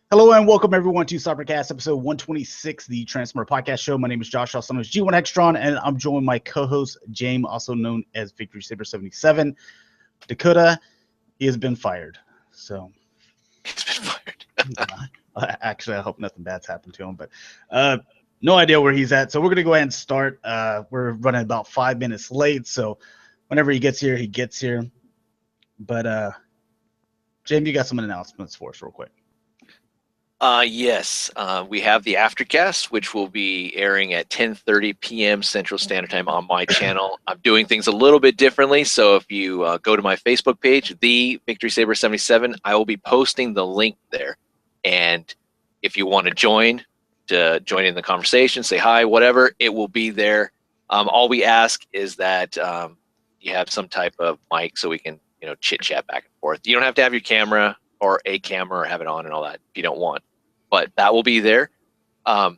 Hello and welcome everyone to Cybercast Episode 126, the Transformer Podcast Show. My name is Josh, also known as G1 Hextron, and I'm joined by my co-host Jaim, also known as Victory Saber 77. Dakota, he has been fired. So he's been fired. Actually, I hope nothing bad's happened to him, but no idea where he's at. So we're gonna go ahead and start. We're running about 5 minutes late, so whenever he gets here, he gets here. But Jaim, you got some announcements for us real quick. Yes, we have the Aftercast, which will be airing at 10:30 p.m. Central Standard Time on my channel. I'm doing things a little bit differently, so if you go to my Facebook page, the Victory Saber 77, I will be posting the link there. And if you want to join in the conversation, say hi, whatever, it will be there. All we ask is that you have some type of mic so we can, chit chat back and forth. You don't have to have your camera or a camera or have it on and all that if you don't want, but that will be there. Other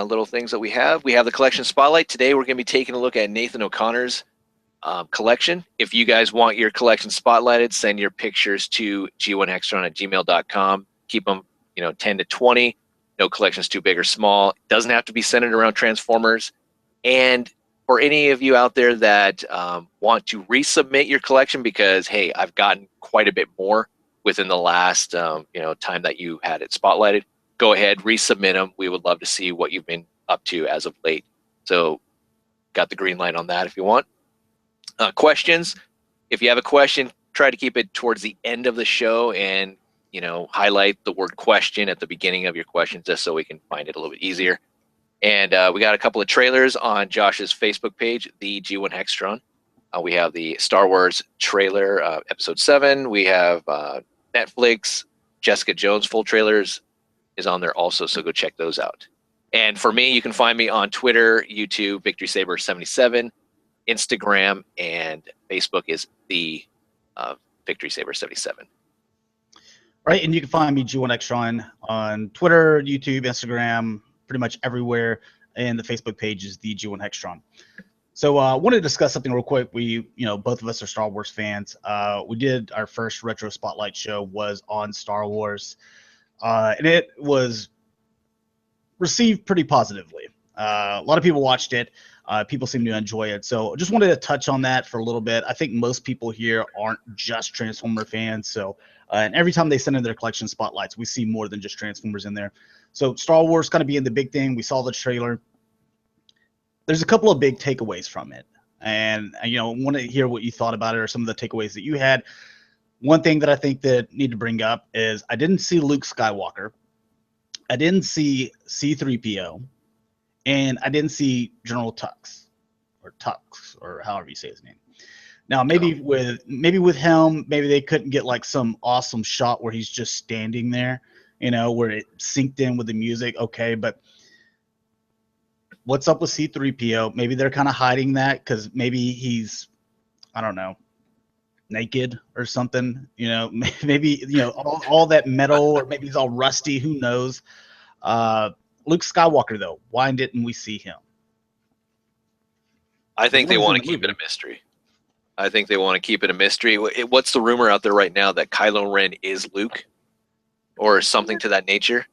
little things that we have the collection spotlight. Today we're going to be taking a look at Nathan O'Connor's collection. If you guys want your collection spotlighted, send your pictures to g1hextron@gmail.com. Keep them 10 to 20. No collection's too big or small. It doesn't have to be centered around Transformers. And for any of you out there that want to resubmit your collection because, hey, I've gotten quite a bit more within the last time that you had it spotlighted, go ahead, resubmit them. We would love to see what you've been up to as of late. So got the green light on that if you want. Questions. If you have a question, try to keep it towards the end of the show and highlight the word question at the beginning of your question just so we can find it a little bit easier. And we got a couple of trailers on Josh's Facebook page, the G1 Hextron. We have the Star Wars trailer, Episode 7. We have Netflix, Jessica Jones full trailers is on there also, so go check those out. And for me, you can find me on Twitter, YouTube, Victory Saber 77, Instagram, and Facebook is the Victory Saber 77. Right, and you can find me, G1 Hextron, on Twitter, YouTube, Instagram, pretty much everywhere, and the Facebook page is the G1 Hextron. So I wanted to discuss something real quick. We, both of us are Star Wars fans. We did our first Retro Spotlight show was on Star Wars, and it was received pretty positively. A lot of people watched it. People seem to enjoy it. So just wanted to touch on that for a little bit. I think most people here aren't just Transformer fans. So and every time they send in their collection spotlights, we see more than just Transformers in there. So Star Wars kind of being the big thing. We saw the trailer. There's a couple of big takeaways from it. And, want to hear what you thought about it or some of the takeaways that you had. One thing that I think that need to bring up is I didn't see Luke Skywalker. I didn't see C-3PO. And I didn't see General Tux, or however you say his name. Now, maybe with him, maybe they couldn't get like some awesome shot where he's just standing there, where it synced in with the music. Okay, but what's up with C-3PO? Maybe they're kind of hiding that because maybe he's, I don't know, naked or something. Maybe all that metal, or maybe he's all rusty. Who knows? Luke Skywalker, though, why didn't we see him? I think they want to keep it a mystery. What's the rumor out there right now that Kylo Ren is Luke, or something to that nature?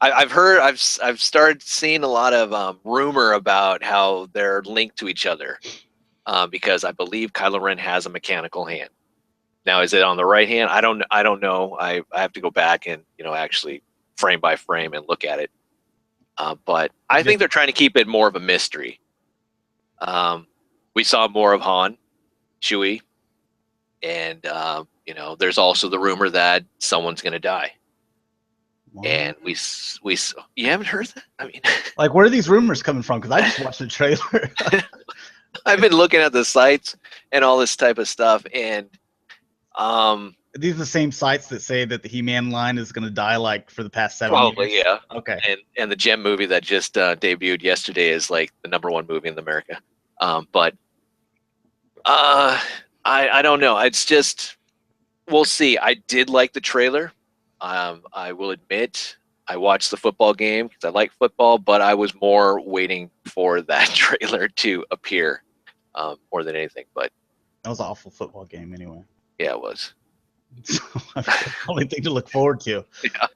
I've started seeing a lot of rumor about how they're linked to each other, because I believe Kylo Ren has a mechanical hand. Now, is it on the right hand? I don't know. I have to go back and actually frame by frame and look at it. But I think they're trying to keep it more of a mystery. We saw more of Han, Chewie, and there's also the rumor that someone's going to die. Wow. And we you haven't heard that? I mean, like, where are these rumors coming from? Because I just watched the trailer. I've been looking at the sites and all this type of stuff, and these are the same sites that say that the He-Man line is going to die like for the past 7 years? Probably, yeah. Okay. And the Gem movie that just debuted yesterday is like the #1 movie in America. But I don't know. It's just, we'll see. I did like the trailer. I will admit I watched the football game because I like football, but I was more waiting for that trailer to appear more than anything. But that was an awful football game anyway. Yeah, it was. Only thing to look forward to. Yeah.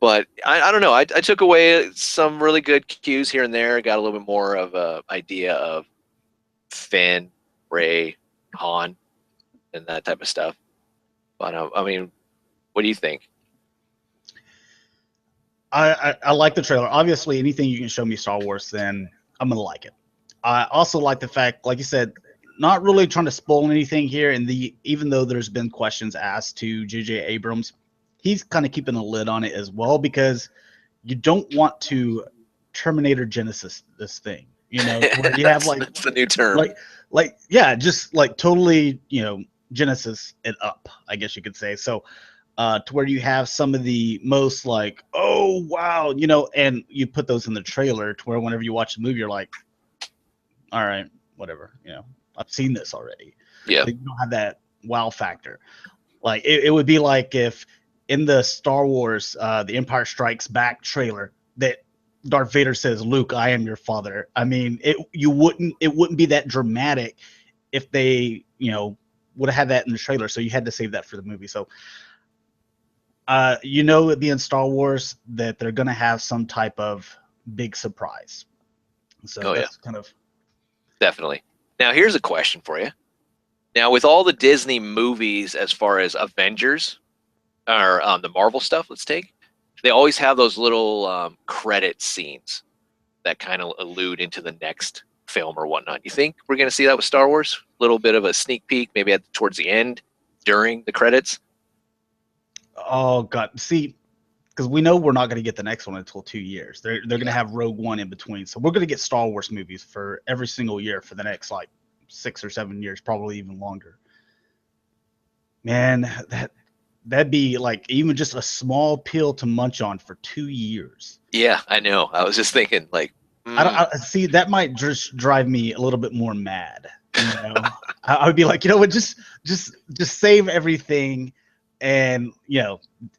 But I don't know. I took away some really good cues here and there. Got a little bit more of a idea of Finn, Rey, Han, and that type of stuff. But I mean, what do you think? I like the trailer. Obviously, anything you can show me Star Wars, then I'm gonna like it. I also like the fact, like you said, not really trying to spoil anything here. And even though there's been questions asked to J.J. Abrams, he's kind of keeping a lid on it as well, because you don't want to Terminator Genesis this thing. You know, where you have like that's the new term. Like yeah, just like totally, Genesis it up, I guess you could say. So to where you have some of the most like, oh wow, and you put those in the trailer to where whenever you watch the movie, you're like, all right, whatever, I've seen this already. Yeah. Like, you don't have that wow factor. Like it would be like if in the Star Wars, the Empire Strikes Back trailer, that Darth Vader says, "Luke, I am your father." I mean, it wouldn't be that dramatic if they, would have had that in the trailer. So you had to save that for the movie. So, it being Star Wars, that they're gonna have some type of big surprise. So that's kind of definitely. Now here's a question for you. Now with all the Disney movies, as far as Avengers or the Marvel stuff, let's take, they always have those little credit scenes that kind of allude into the next film or whatnot. You think we're going to see that with Star Wars? A little bit of a sneak peek, maybe towards the end, during the credits? Oh God, see, because we know we're not going to get the next one until 2 years. They're going to have Rogue One in between, so we're going to get Star Wars movies for every single year for the next like 6 or 7 years, probably even longer. Man, that'd be like even just a small pill to munch on for 2 years. Yeah, I know. I was just thinking, like, I see, that might just drive me a little bit more mad. I would be like, just save everything, and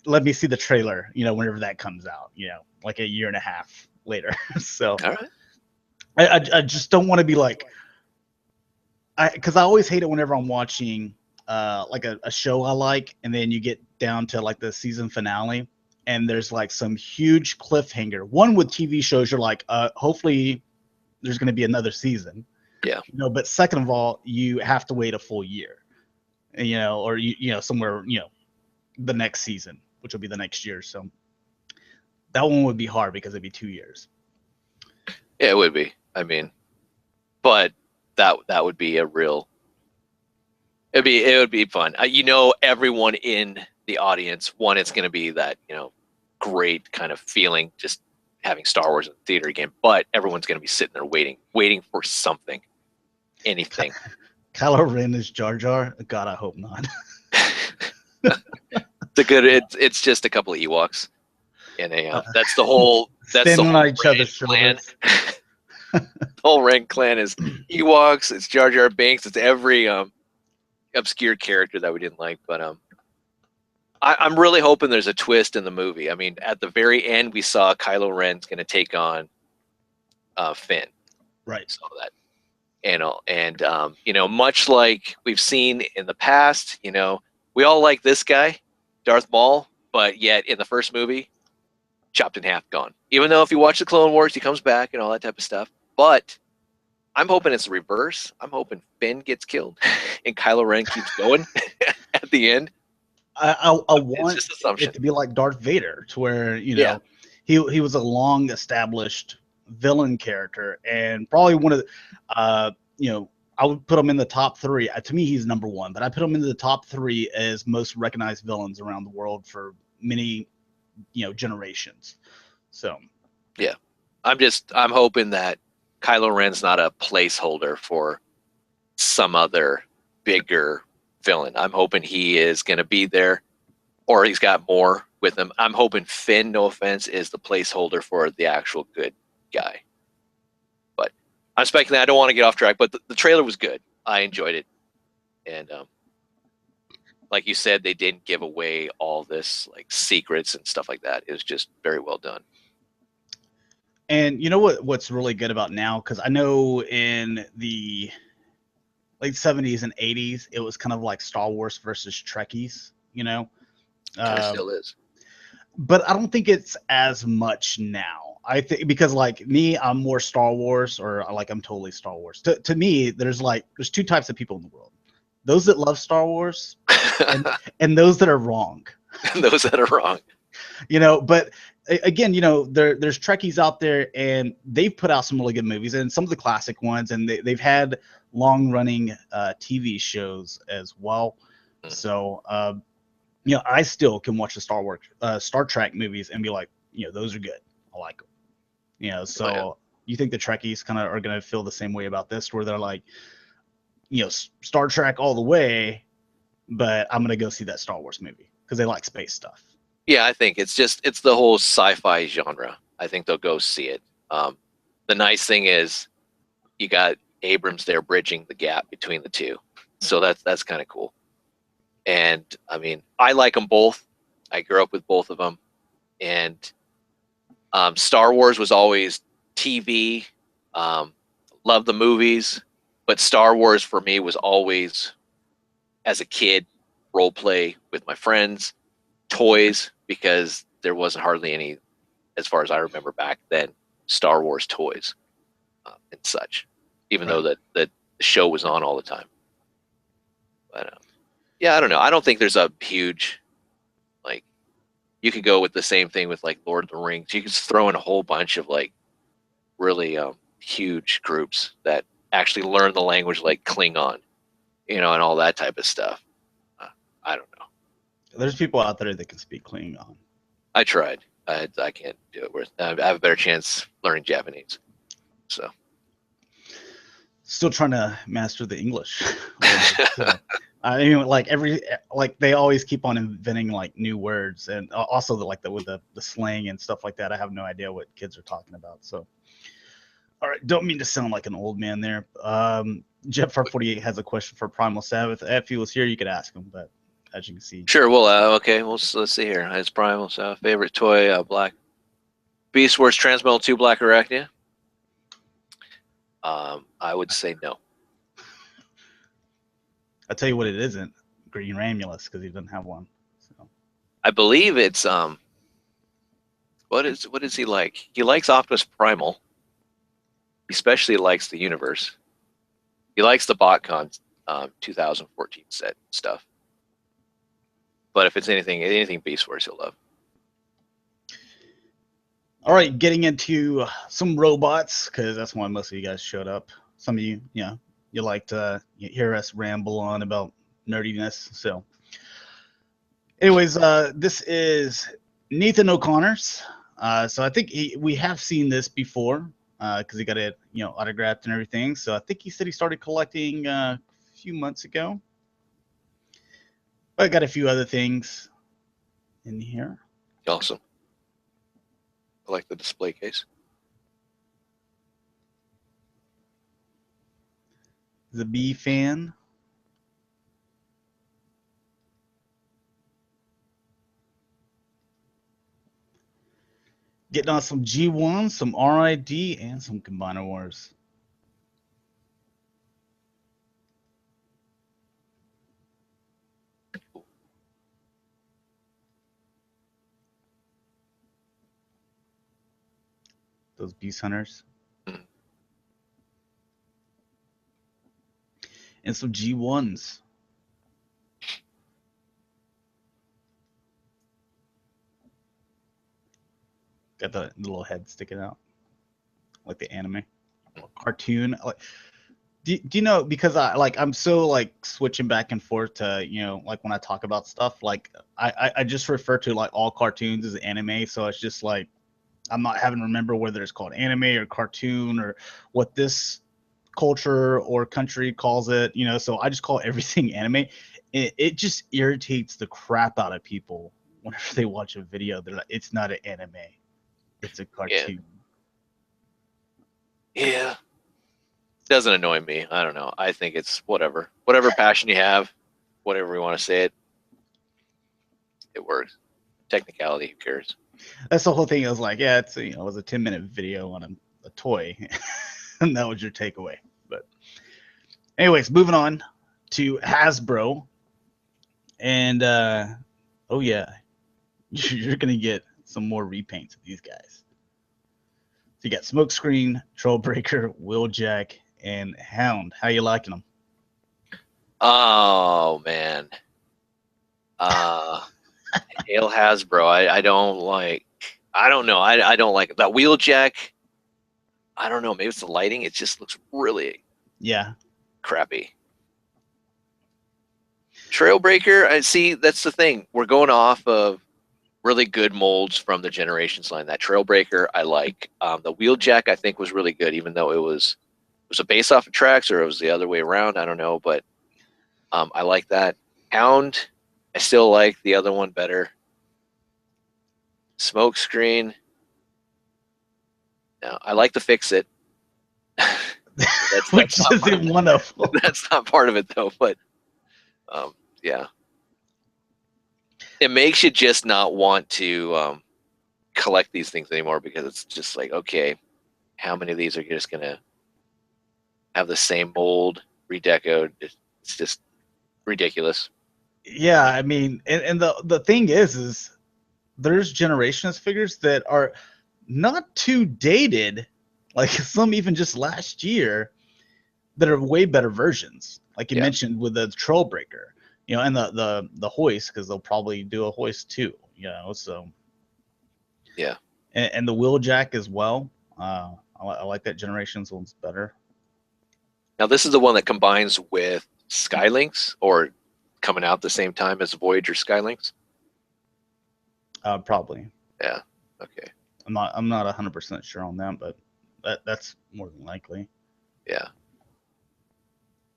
let me see the trailer. Whenever that comes out. Like a year and a half later. So, all right. I just don't want to be like, because I always hate it whenever I'm watching like a show I like, and then you get down to like the season finale, and there's like some huge cliffhanger. One with TV shows, you're like, hopefully there's going to be another season. Yeah. But second of all, you have to wait a full year, or somewhere, the next season, which will be the next year. So that one would be hard because it'd be 2 years. Yeah, it would be. I mean, but that would be a real. It would be fun. Everyone in the audience, one, it's going to be that great kind of feeling, just having Star Wars in the theater again. But everyone's going to be sitting there waiting for something, anything. Kylo Ren is Jar Jar? God, I hope not. It's just a couple of Ewoks, and that's the whole. That's the whole on each other's clan. The whole Ren clan is Ewoks. It's Jar Jar Binks. It's every obscure character that we didn't like, but I'm really hoping there's a twist in the movie. I mean, at the very end, we saw Kylo Ren's going to take on Finn, right? So that, and much like we've seen in the past, we all like this guy, Darth Maul, but yet in the first movie, chopped in half, gone. Even though if you watch the Clone Wars, he comes back and all that type of stuff, but I'm hoping it's the reverse. I'm hoping Finn gets killed and Kylo Ren keeps going at the end. I want it to be like Darth Vader, to where he was a long established villain character, and probably one of the I would put him in the top 3. To me, he's number 1, but I put him into the top 3 as most recognized villains around the world for many generations. So yeah, I'm hoping that Kylo Ren's not a placeholder for some other bigger villain. I'm hoping he is going to be there, or he's got more with him. I'm hoping Finn, no offense, is the placeholder for the actual good guy. But I'm speculating. I don't want to get off track, but the trailer was good. I enjoyed it. And like you said, they didn't give away all this like secrets and stuff like that. It was just very well done. And what's really good about now, because I know in the late 70s and 80s, it was kind of like Star Wars versus Trekkies, Kind of still is. But I don't think it's as much now. I think because like me, I'm more Star Wars, or like I'm totally Star Wars. To me, there's two types of people in the world: those that love Star Wars, and those that are wrong. Those that are wrong. But again, there's Trekkies out there, and they've put out some really good movies, and some of the classic ones, and they've had long running TV shows as well. So I still can watch the Star Trek movies and be like, those are good. I like them. So you think the Trekkies kind of are going to feel the same way about this, where they're like, Star Trek all the way, but I'm going to go see that Star Wars movie because they like space stuff. Yeah, I think it's the whole sci-fi genre. I think they'll go see it. The nice thing is you got Abrams there bridging the gap between the two. So that's kind of cool. And I mean, I like them both. I grew up with both of them. And Star Wars was always TV. Love the movies. But Star Wars for me was always, as a kid, role play with my friends, toys, because there wasn't hardly any, as far as I remember back then, Star Wars toys and such, even though the show was on all the time. But yeah, I don't know. I don't think there's a huge, like, you could go with the same thing with like Lord of the Rings. You could just throw in a whole bunch of like really huge groups that actually learn the language, like Klingon, and all that type of stuff. I don't know. There's people out there that can speak Klingon. I tried. I can't do it. I have a better chance learning Japanese. So. Still trying to master the English. So, I mean, like they always keep on inventing like new words, and also with the slang and stuff like that. I have no idea what kids are talking about. So, all right, don't mean to sound like an old man there. Jeff 48 has a question for Primal Sabbath. If he was here, you could ask him, but as you can see, sure. Well, okay. Well, let's see here. It's Primal Sabbath favorite toy, Black Beast Wars Transmetal 2 Black Arachnia. I would say no. I'll tell you what it isn't. Green Ramulus, because he doesn't have one. So. I believe it's what is he like? He likes Optimus Primal. He especially likes the universe. He likes the BotCon 2014 set stuff. But if it's anything Beast Wars, he'll love. All right, getting into some robots, because that's why most of you guys showed up. Some of you, you like to hear us ramble on about nerdiness. So anyways, this is Nathan O'Connor's. So I think we have seen this before because he got it, autographed and everything. So I think he said he started collecting a few months ago. But I got a few other things in here. Awesome. I like the display case. The B fan. Getting on some G1, some RID, and some Combiner Wars. Those Beast Hunters. And some G1s. Got the little head sticking out. Like the anime. Cartoon. Do you know, because I'm so switching back and forth to, when I talk about stuff, I just refer to all cartoons as anime. So it's just I'm not having to remember whether it's called anime or cartoon or what this culture or country calls it, so I just call everything anime. It just irritates the crap out of people whenever they watch a video. They're like, it's not an anime, it's a cartoon. Yeah. Doesn't annoy me. I don't know. I think it's whatever passion you have, whatever you want to say it works. Technicality, who cares? That's the whole thing. I was like, yeah, it's it was a 10-minute video on a toy. And that was your takeaway. But anyways, moving on to Hasbro. And oh yeah, you're gonna get some more repaints of these guys. So you got Smokescreen, Trollbreaker, Wheeljack, and Hound. How you liking them? Oh man. Hail Hasbro. I don't like. I don't know. I don't like that Wheeljack. I don't know. Maybe it's the lighting. It just looks really crappy. Trailbreaker. I see. That's the thing. We're going off of really good molds from the Generations line. That Trailbreaker I like. The Wheeljack I think was really good, even though it was a base off of tracks or it was the other way around. I don't know, but I like that. Hound. I still like the other one better. Smokescreen. No, I like to fix it. Which isn't one of them. That's not part of it though, but yeah. It makes you just not want to collect these things anymore because it's just like, okay, how many of these are just gonna have the same mold redecoed? It's just ridiculous. Yeah, I mean, and the thing is there's Generations figures that are not too dated, like some even just last year, that are way better versions. Like you mentioned with the Trollbreaker, you know, and the hoist, because they'll probably do a hoist too, you know. So yeah, and the Wheeljack as well. I like that Generations one's better. Now this is the one that combines with Skylinks, or coming out the same time as Voyager Skylinks. Probably. Yeah. Okay. I'm not 100% sure on that, but that's more than likely. Yeah.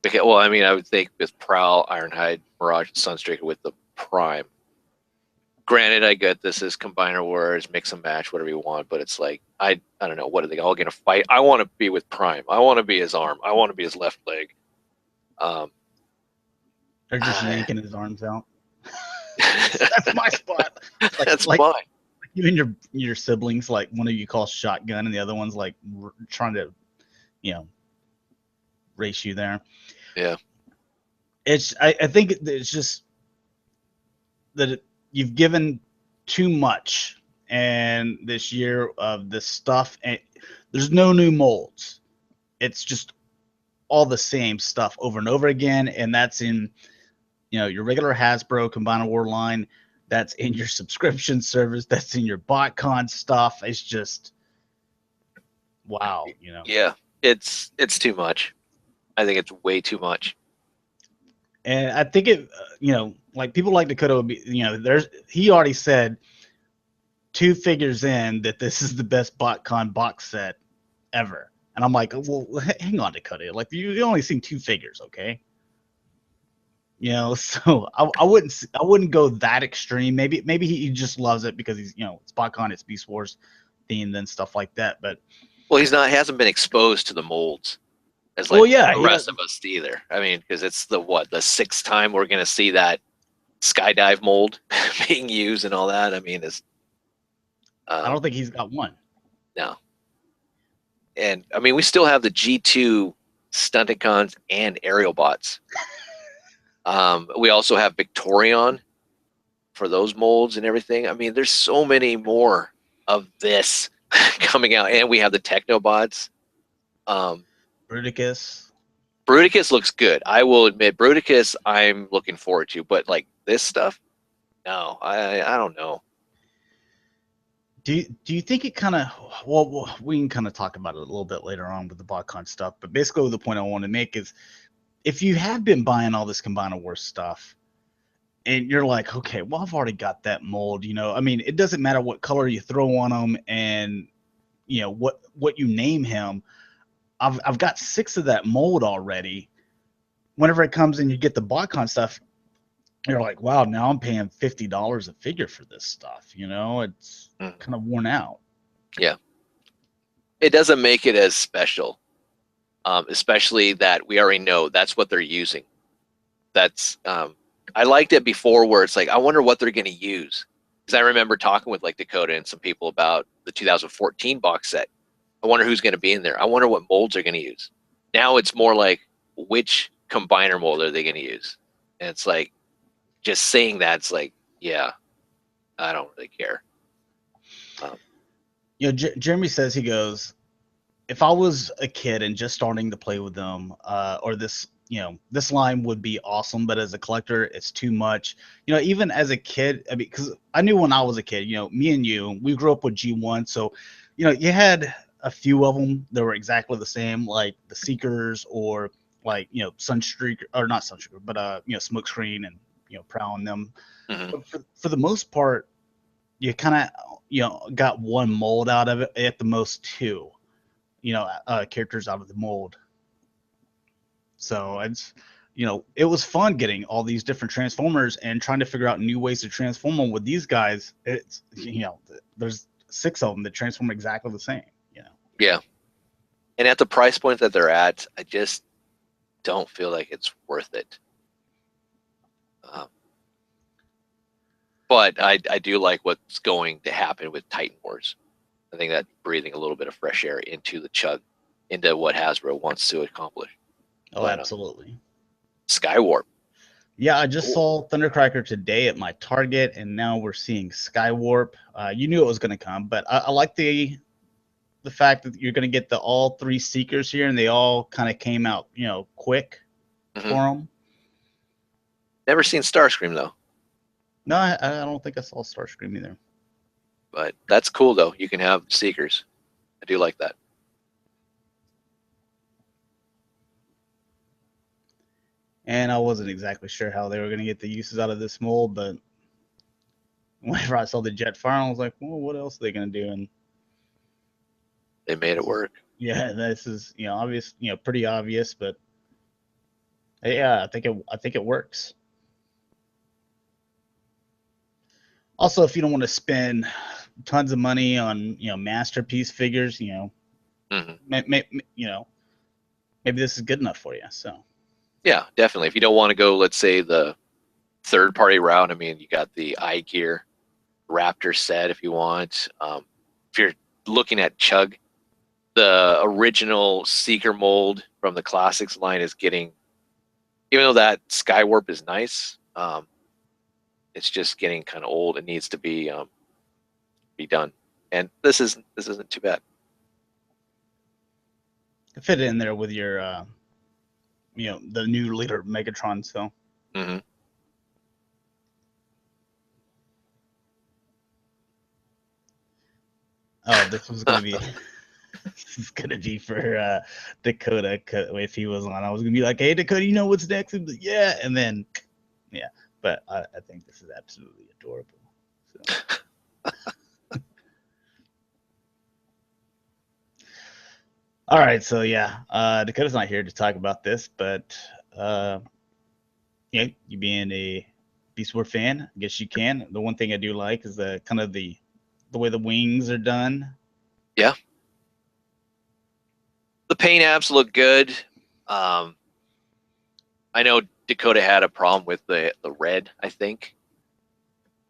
Okay, well, I mean, I would think with Prowl, Ironhide, Mirage, and Sunstreaker with the Prime. Granted, I get this is Combiner Wars, mix and match, whatever you want, but it's like, I don't know, what are they all going to fight? I want to be with Prime. I want to be his arm. I want to be his left leg. They're just yanking his arms out. That's my spot. That's mine. You and your siblings, like one of you calls shotgun and the other one's like trying to, you know, race you there. Yeah. I think it's just that you've given too much, and this year of this stuff, and there's no new molds. It's just all the same stuff over and over again, and that's in, you know, your regular Hasbro Combiner War line. That's in your subscription service. That's in your BotCon stuff. It's just, wow, you know. Yeah, it's too much. I think it's way too much. And I think it, you know, like people like Dakota would be, you know, he already said 2 figures in that this is the best BotCon box set ever. And I'm like, well, hang on, Dakota. Like you only seen 2 figures, okay? You know, so I wouldn't go that extreme. Maybe he just loves it because he's, you know, it's BotCon, it's Beast Wars themed and stuff like that. But well, he hasn't been exposed to the molds as like the rest of us either. I mean, because it's the 6th time we're gonna see that skydive mold being used and all that. I mean, it's I don't think he's got one. No. And I mean, we still have the G2 Stunticons and Aerial Bots. We also have Victorion for those molds and everything. I mean, there's so many more of this coming out, and we have the Technobots. Bruticus looks good. I will admit, Bruticus I'm looking forward to, but like this stuff, no, I don't know. Do you think it kind of, well, we can kind of talk about it a little bit later on with the BotCon stuff, but basically the point I want to make is, if you have been buying all this Combiner Wars stuff and you're like, okay, well, I've already got that mold, you know, I mean, it doesn't matter what color you throw on them and, you know, what you name him. I've got 6 of that mold already. Whenever it comes and you get the BotCon stuff, you're like, wow, now I'm paying $50 a figure for this stuff. You know, it's kind of worn out. Yeah. It doesn't make it as special. Especially that we already know that's what they're using. That's I liked it before where it's like, I wonder what they're going to use. Because I remember talking with like Dakota and some people about the 2014 box set. I wonder who's going to be in there. I wonder what molds they're going to use. Now it's more like, which combiner mold are they going to use? And it's like, just saying that, it's like, yeah, I don't really care. Jeremy says, he goes, if I was a kid and just starting to play with them, or this, this line would be awesome, but as a collector, it's too much. Even as a kid, I mean, because I knew when I was a kid, me and you, we grew up with G1, so you had a few of them that were exactly the same, like the Seekers, or like Sunstreak, or not Sunstreaker, but Smokescreen and Prowl and them. Mm-hmm. But for the most part, you kind of got one mold out of it, at the most two. Characters out of the mold. So it's, it was fun getting all these different Transformers and trying to figure out new ways to transform them with these guys. It's, there's 6 of them that transform exactly the same. Yeah. And at the price point that they're at, I just don't feel like it's worth it. But I do like what's going to happen with Titan Wars. I think that's breathing a little bit of fresh air into what Hasbro wants to accomplish. Oh, absolutely. Skywarp. Yeah, I just saw Thundercracker today at my Target, and now we're seeing Skywarp. You knew it was going to come, but I like the fact that you're going to get all 3 Seekers here, and they all kind of came out, quick for them. Never seen Starscream, though. No, I don't think I saw Starscream either. But that's cool, though. You can have Seekers. I do like that. And I wasn't exactly sure how they were going to get the uses out of this mold, but whenever I saw the Jetfire, I was like, well, what else are they going to do? And they made it work. Yeah, this is, obvious, pretty obvious, but yeah, I think it works. Also, if you don't want to spend tons of money on, masterpiece figures, maybe this is good enough for you. So. Yeah, definitely. If you don't want to go, let's say, the third-party route, I mean, you got the iGear Raptor set if you want. If you're looking at Chug, the original Seeker mold from the Classics line is getting, even though that Skywarp is nice, it's just getting kind of old. It needs to be done, and this isn't too bad. Fit it in there with your, the new leader Megatron. So. Mm-hmm. Oh, this was gonna be. This is gonna be for Dakota. If he was on, I was gonna be like, "Hey, Dakota, you know what's next?" And yeah, and then, yeah. But I think this is absolutely adorable. So. All right, so yeah, Dakota's not here to talk about this, but yeah, you being a Beast Wars fan, I guess you can. The one thing I do like is the kind of the way the wings are done. Yeah. The paint apps look good. I know Dakota had a problem with the red, I think,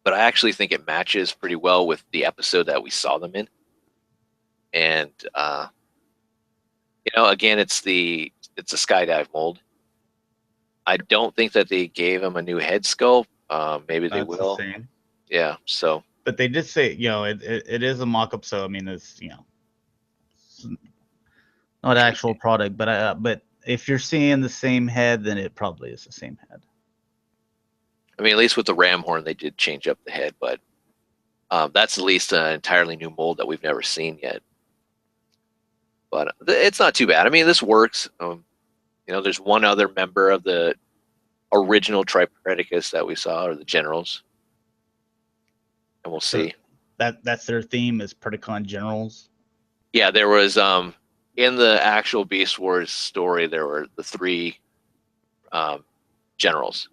but I actually think it matches pretty well with the episode that we saw them in. And again, it's a skydive mold. I don't think that they gave him a new head sculpt. Maybe they will. Yeah. So. But they did say, it is a mock-up, so I mean, it's not an actual product, but if you're seeing the same head, then it probably is the same head. I mean, at least with the ram horn, they did change up the head, but that's at least an entirely new mold that we've never seen yet. But it's not too bad. I mean, this works. There's one other member of the original Tripredicus that we saw, or the generals, and we'll see. That's their theme, is Predacon generals. Yeah, there was in the actual Beast Wars story, there were the 3 generals.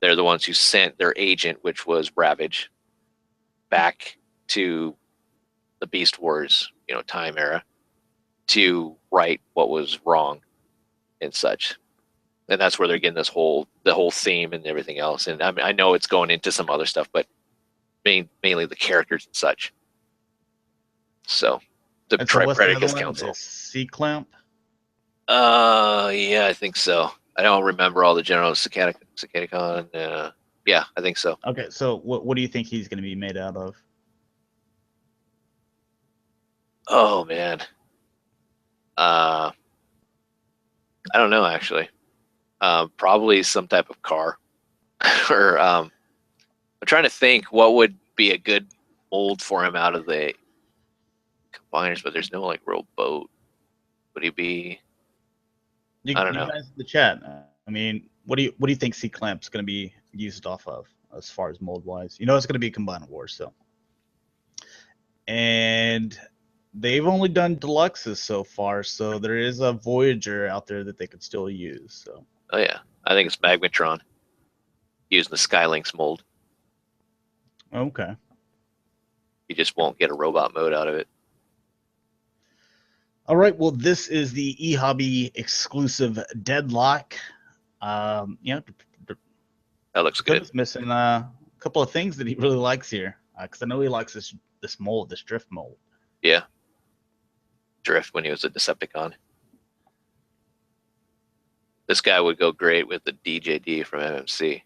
They're the ones who sent their agent, which was Ravage, back to the Beast Wars, time era, to right what was wrong and such. And that's where they're getting the whole theme and everything else. And I mean, I know it's going into some other stuff, but mainly the characters and such. So the Tripredicus Council. C-Clamp? Yeah, I think so. I don't remember all the generals. Cicaticon. Yeah, I think so. Okay, so what do you think he's going to be made out of? Oh man. I don't know actually. Probably some type of car. Or I'm trying to think what would be a good mold for him out of the combiners, but there's no like real boat. Would he be? I don't You know. guys in the chat. I mean, what do you think C Clamp's going to be used off of as far as mold wise? You know, it's going to be Combiner Wars, so. And they've only done deluxes so far, so there is a Voyager out there that they could still use. So. Oh yeah, I think it's Magmatron using the Skylinks mold. Okay. You just won't get a robot mode out of it. All right. Well, this is the eHobby exclusive Deadlock. Yeah, That looks good. Dakota's missing a couple of things that he really likes here, because I know he likes this mold, this drift mold. Yeah. Drift when he was a Decepticon. This guy would go great with the DJD from MMC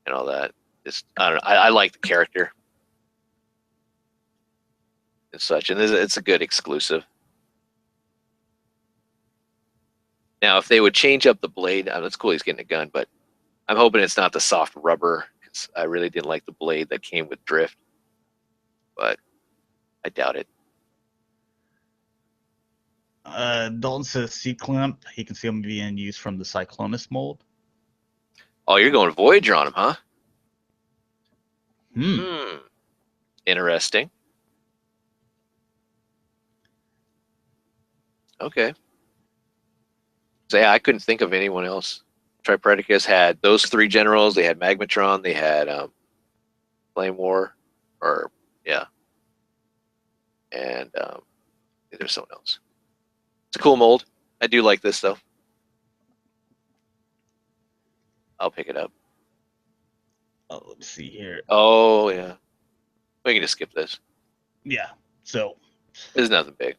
and all that. Just I don't know. I like the character and such, and it's a good exclusive. Now, if they would change up the blade, that's cool. He's getting a gun, but I'm hoping it's not the soft rubber, because I really didn't like the blade that came with Drift. But I doubt it. Dalton says C-Clamp. He can see him being used from the Cyclonus mold. Oh, you're going Voyager on him, huh? Hmm. Interesting. Okay. So yeah, I couldn't think of anyone else. Tripredicus had those three generals. They had Magmatron. They had Flame War, or yeah, and there's someone else. It's a cool mold. I do like this though. I'll pick it up. Oh, let's see here. Oh yeah, we can just skip this. Yeah. So. There's nothing big.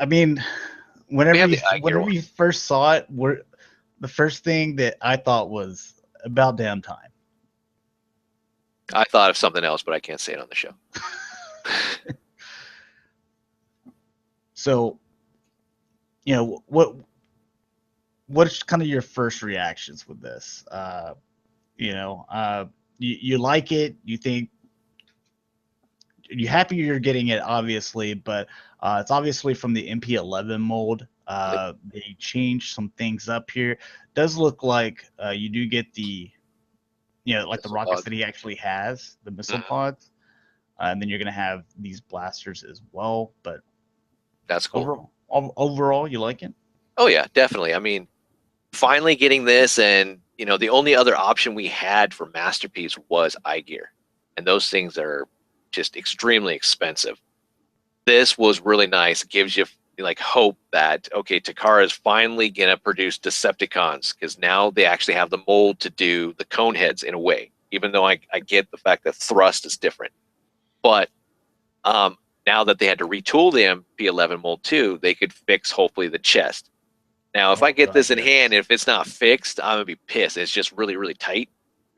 I mean, whenever you first saw it, the first thing that I thought was about damn time. I thought of something else, but I can't say it on the show. So, you know, what's kind of your first reactions with this? You like it? You think you're happy you're getting it, obviously, but it's obviously from the MP11 mold. They changed some things up here. Does look like you do get the, like the rockets that he actually has, the missile pods, and then you're gonna have these blasters as well. But that's cool. Overall, you like it? Oh yeah, definitely. I mean, finally getting this, and the only other option we had for Masterpiece was iGear, and those things are just extremely expensive. This was really nice. It gives you like hope that, okay, Takara is finally gonna produce Decepticons, because now they actually have the mold to do the cone heads in a way, even though I get the fact that thrust is different. But now that they had to retool the MP11 mold too, they could fix hopefully the chest. Now, if I get this in hand, if it's not fixed, I'm gonna be pissed. It's just really, really tight,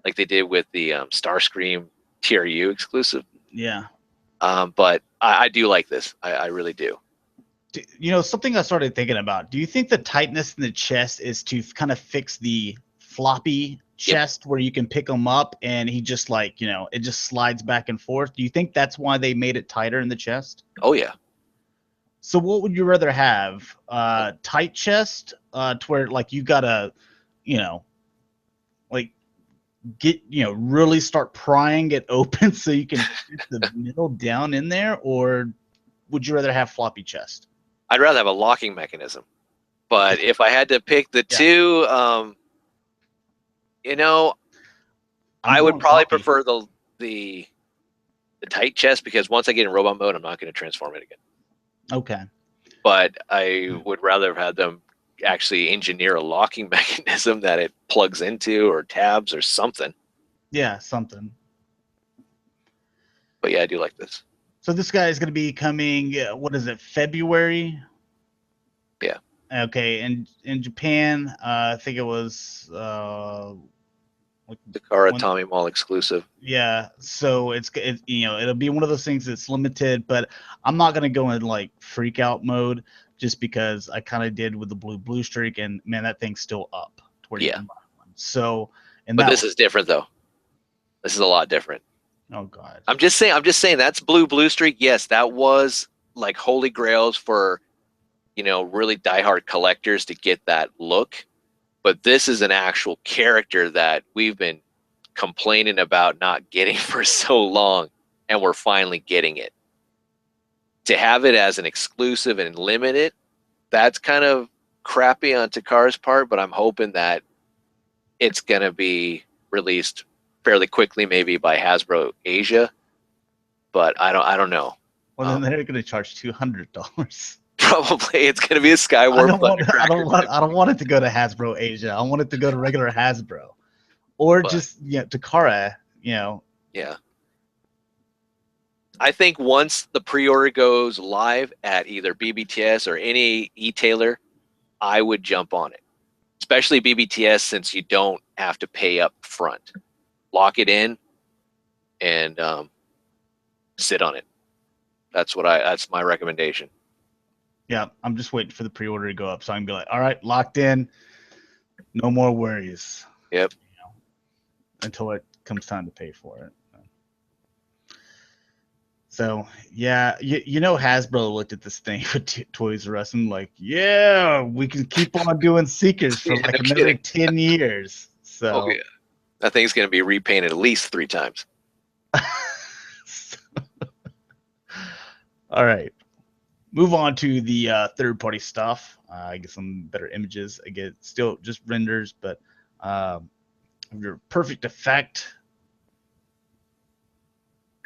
like they did with the Starscream TRU exclusive. Yeah. But I do like this. I really do. Something I started thinking about. Do you think the tightness in the chest is to kind of fix the floppy chest where you can pick them up and he just it just slides back and forth? Do you think that's why they made it tighter in the chest? Oh yeah. So what would you rather have? Tight chest, to where like you gotta, like get really start prying it open so you can get the middle down in there, or would you rather have floppy chest? I'd rather have a locking mechanism, but if I had to pick the two, I would probably prefer the tight chest, because once I get in robot mode, I'm not going to transform it again. Okay. But I would rather have had them actually engineer a locking mechanism that it plugs into, or tabs or something. Yeah, something. But yeah, I do like this. So this guy is going to be coming, what is it, February? Yeah. Okay, and in Japan, I think it was like Dakota Tommy Mall exclusive. Yeah, so it'll be one of those things that's limited, but I'm not gonna go in like freak out mode just because I kind of did with the blue streak, and man, that thing's still up to where you can buy one. So, and but this is different though. This is a lot different. Oh God. I'm just saying that's blue streak. Yes, that was like holy grails for, really diehard collectors to get that look. But this is an actual character that we've been complaining about not getting for so long, and we're finally getting it. To have it as an exclusive and limited, that's kind of crappy on Takara's part, but I'm hoping that it's going to be released fairly quickly, maybe by Hasbro Asia. But I don't know. Well, then they're going to charge $200. Probably it's going to be a Skyward. I don't want it to go to Hasbro Asia. I want it to go to regular Hasbro, or just Takara. Yeah. I think once the pre-order goes live at either BBTS or any e-tailer, I would jump on it. Especially BBTS, since you don't have to pay up front. Lock it in and sit on it. That's my recommendation. Yeah, I'm just waiting for the pre-order to go up so I can be like, all right, locked in, no more worries. Yep. Until it comes time to pay for it. So yeah, Hasbro looked at this thing with Toys R Us and like, yeah, we can keep on doing Seekers for like another 10 years. So that thing's going to be repainted at least 3 times. All right, move on to the third-party stuff. I get some better images. I get still just renders, but your Perfect Effect.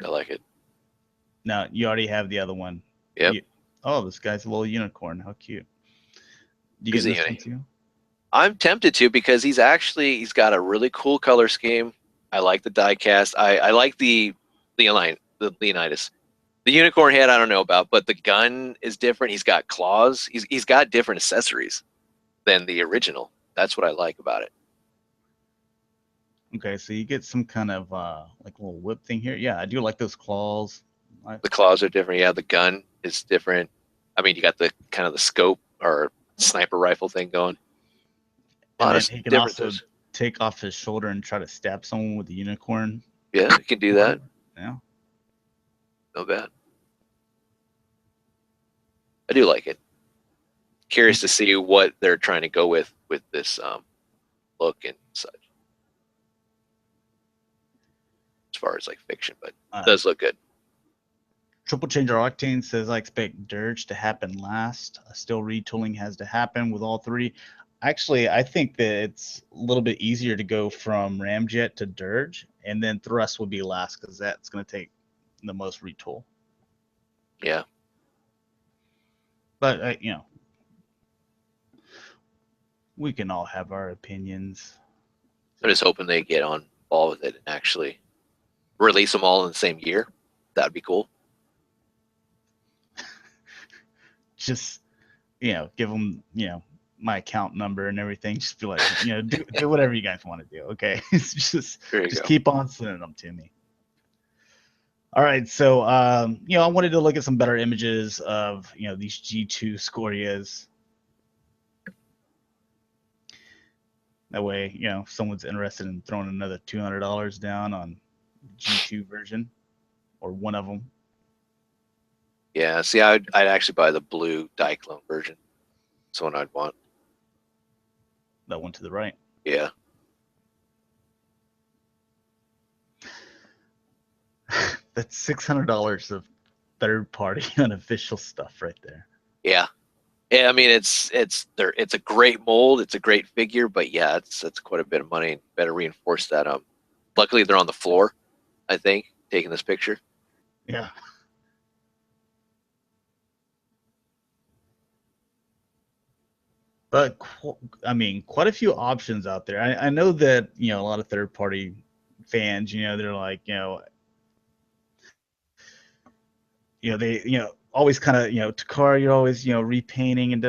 I like it. No, you already have the other one. Yep. Oh, this guy's a little unicorn. How cute. Do you get this one too? I'm tempted to, because he's got a really cool color scheme. I like the die cast. I like the Leonidas. The unicorn head I don't know about, but the gun is different. He's got claws. He's got different accessories than the original. That's what I like about it. Okay, so you get some kind of like little whip thing here. Yeah, I do like those claws. The claws are different. Yeah, the gun is different. I mean, you got the kind of the scope or sniper rifle thing going. And then he can also take off his shoulder and try to stab someone with the unicorn. Yeah, he can do that. Yeah. No bad. I do like it. Curious to see what they're trying to go with this look and such. As far as like fiction, but it does look good. Triple Changer Octane says, I expect Dirge to happen last. Still retooling has to happen with all 3. Actually, I think that it's a little bit easier to go from Ramjet to Dirge, and then Thrust would be last because that's going to take the most retool. Yeah. But, we can all have our opinions. I'm just hoping they get on ball with it and actually release them all in the same year. That'd be cool. Just, give them, my account number and everything. Just be like, do whatever you guys want to do. Okay. just keep on sending them to me. All right. So, I wanted to look at some better images of, these G2 Scorias. That way, if someone's interested in throwing another $200 down on G2 version or one of them. Yeah, see, I'd actually buy the blue Diaclone version. That's one I'd want. That one to the right. Yeah. That's $600 of third-party unofficial stuff right there. Yeah. Yeah, I mean, it's a great mold, it's a great figure, but yeah, it's quite a bit of money. Better reinforce that. Luckily they're on the floor, I think, taking this picture. Yeah. But I mean, quite a few options out there. I know that a lot of third-party fans, they're like, they always kind of Takara, you're always repainting and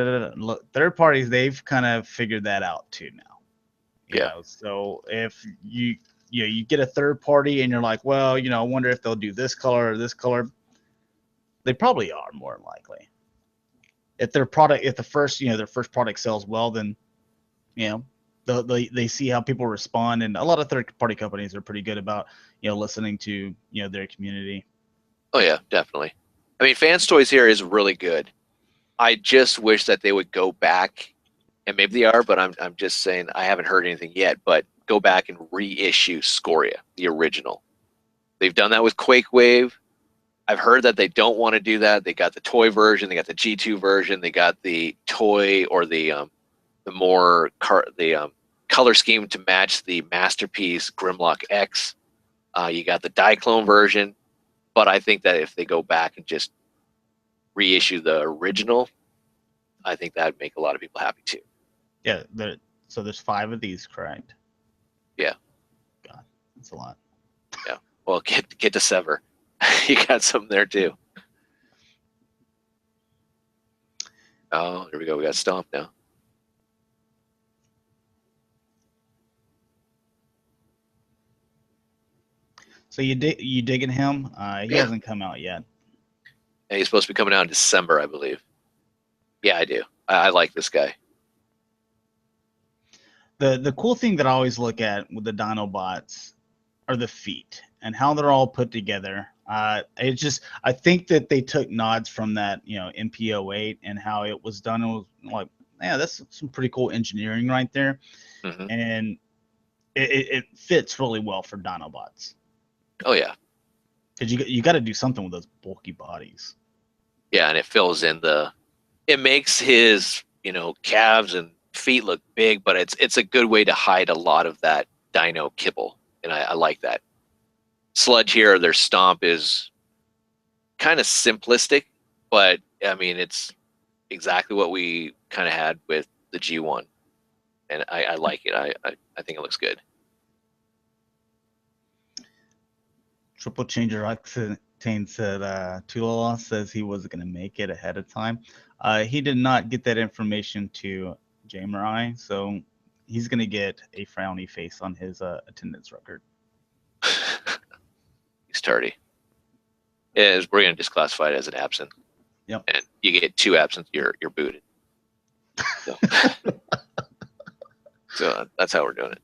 third parties, they've kind of figured that out too now. Yeah. So if you get a third party and you're like, well, I wonder if they'll do this color or this color. They probably are more than likely. If their first product sells well, then they see how people respond, and a lot of third party companies are pretty good about listening to their community. Oh yeah, definitely. I mean, Fans Toys here is really good. I just wish that they would go back, and maybe they are, but I'm just saying I haven't heard anything yet. But go back and reissue Scoria, the original. They've done that with Quake Wave. I've heard that they don't want to do that. They got the toy version, they got the G2 version, they got the toy or the color scheme to match the Masterpiece Grimlock X. You got the Diaclone version, but I think that if they go back and just reissue the original, I think that would make a lot of people happy too. Yeah, so there's 5 of these, correct? Yeah. God, that's a lot. Yeah. Well, get to Sever. You got some there too. Oh, here we go. We got Stomp now. So you digging him? He hasn't come out yet. And he's supposed to be coming out in December, I believe. Yeah, I do. I like this guy. The cool thing that I always look at with the Dinobots are the feet and how they're all put together. I think that they took nods from that MP08 and how it was done. It was like, yeah, that's some pretty cool engineering right there, and it fits really well for Dinobots. Oh yeah, because you got to do something with those bulky bodies. Yeah, and it fills in it makes his calves and feet look big, but it's a good way to hide a lot of that dino kibble, and I like that. Sludge here, their stomp is kind of simplistic, but I mean it's exactly what we kind of had with the G1, and I like it. I think it looks good. Triple Changer Octane said Tulala says he wasn't going to make it ahead of time. He did not get that information to Jaim or I, so he's going to get a frowny face on his attendance record. He's tardy. We're going to disclassify it as an absent. Yep. And you get 2 absents, you're booted. So that's how we're doing it.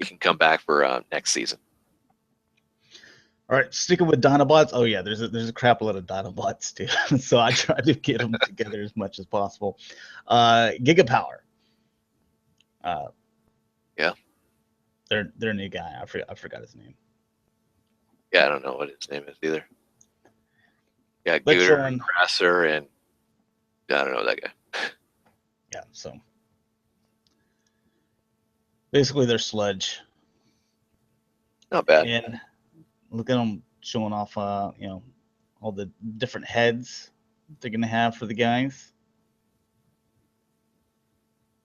You can come back for next season. All right, sticking with Dinobots. Oh yeah, there's a crap load of Dinobots too. So I try to get them together as much as possible. Gigapower. Yeah. Their new guy. I forgot his name. Yeah, I don't know what his name is either. Yeah, Gooter and Grasser, and I don't know that guy. Yeah, so basically they're Sludge. Not bad. And look at them showing off, all the different heads they're gonna have for the guys.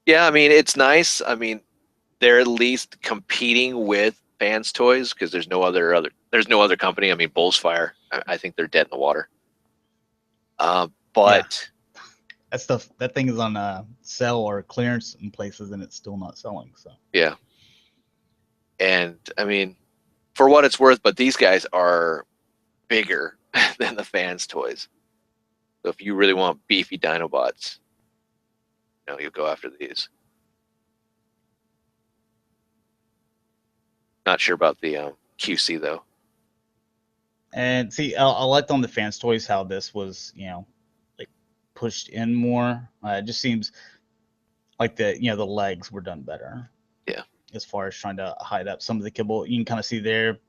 Yeah, I mean it's nice. I mean they're at least competing with Fans Toys because there's no other company. I mean Bullsfire, I think they're dead in the water. But yeah. That thing is on sale or clearance in places, and it's still not selling. So yeah, and I mean for what it's worth, but these guys are bigger than the Fans Toys. So if you really want beefy Dinobots, you'll go after these. Not sure about the QC though. And see, I liked on the Fans Toys how this was, like pushed in more. It just seems like the legs were done better. Yeah. As far as trying to hide up some of the kibble, you can kind of see there,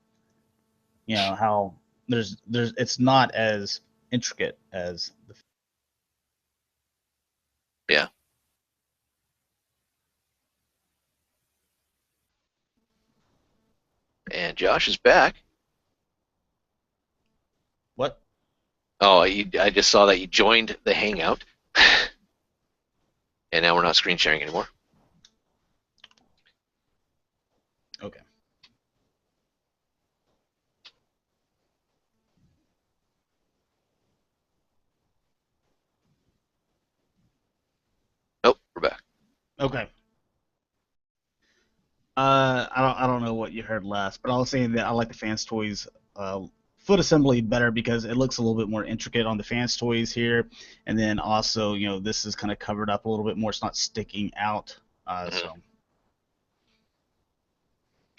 how there's it's not as intricate as the. Yeah. And Josh is back. What? Oh, I just saw that you joined the Hangout. And now we're not screen sharing anymore. Okay. Nope, we're back. Okay. I don't know what you heard last, but I was saying that I like the Fans Toys foot assembly better because it looks a little bit more intricate on the Fans Toys here, and then also this is kind of covered up a little bit more. It's not sticking out. So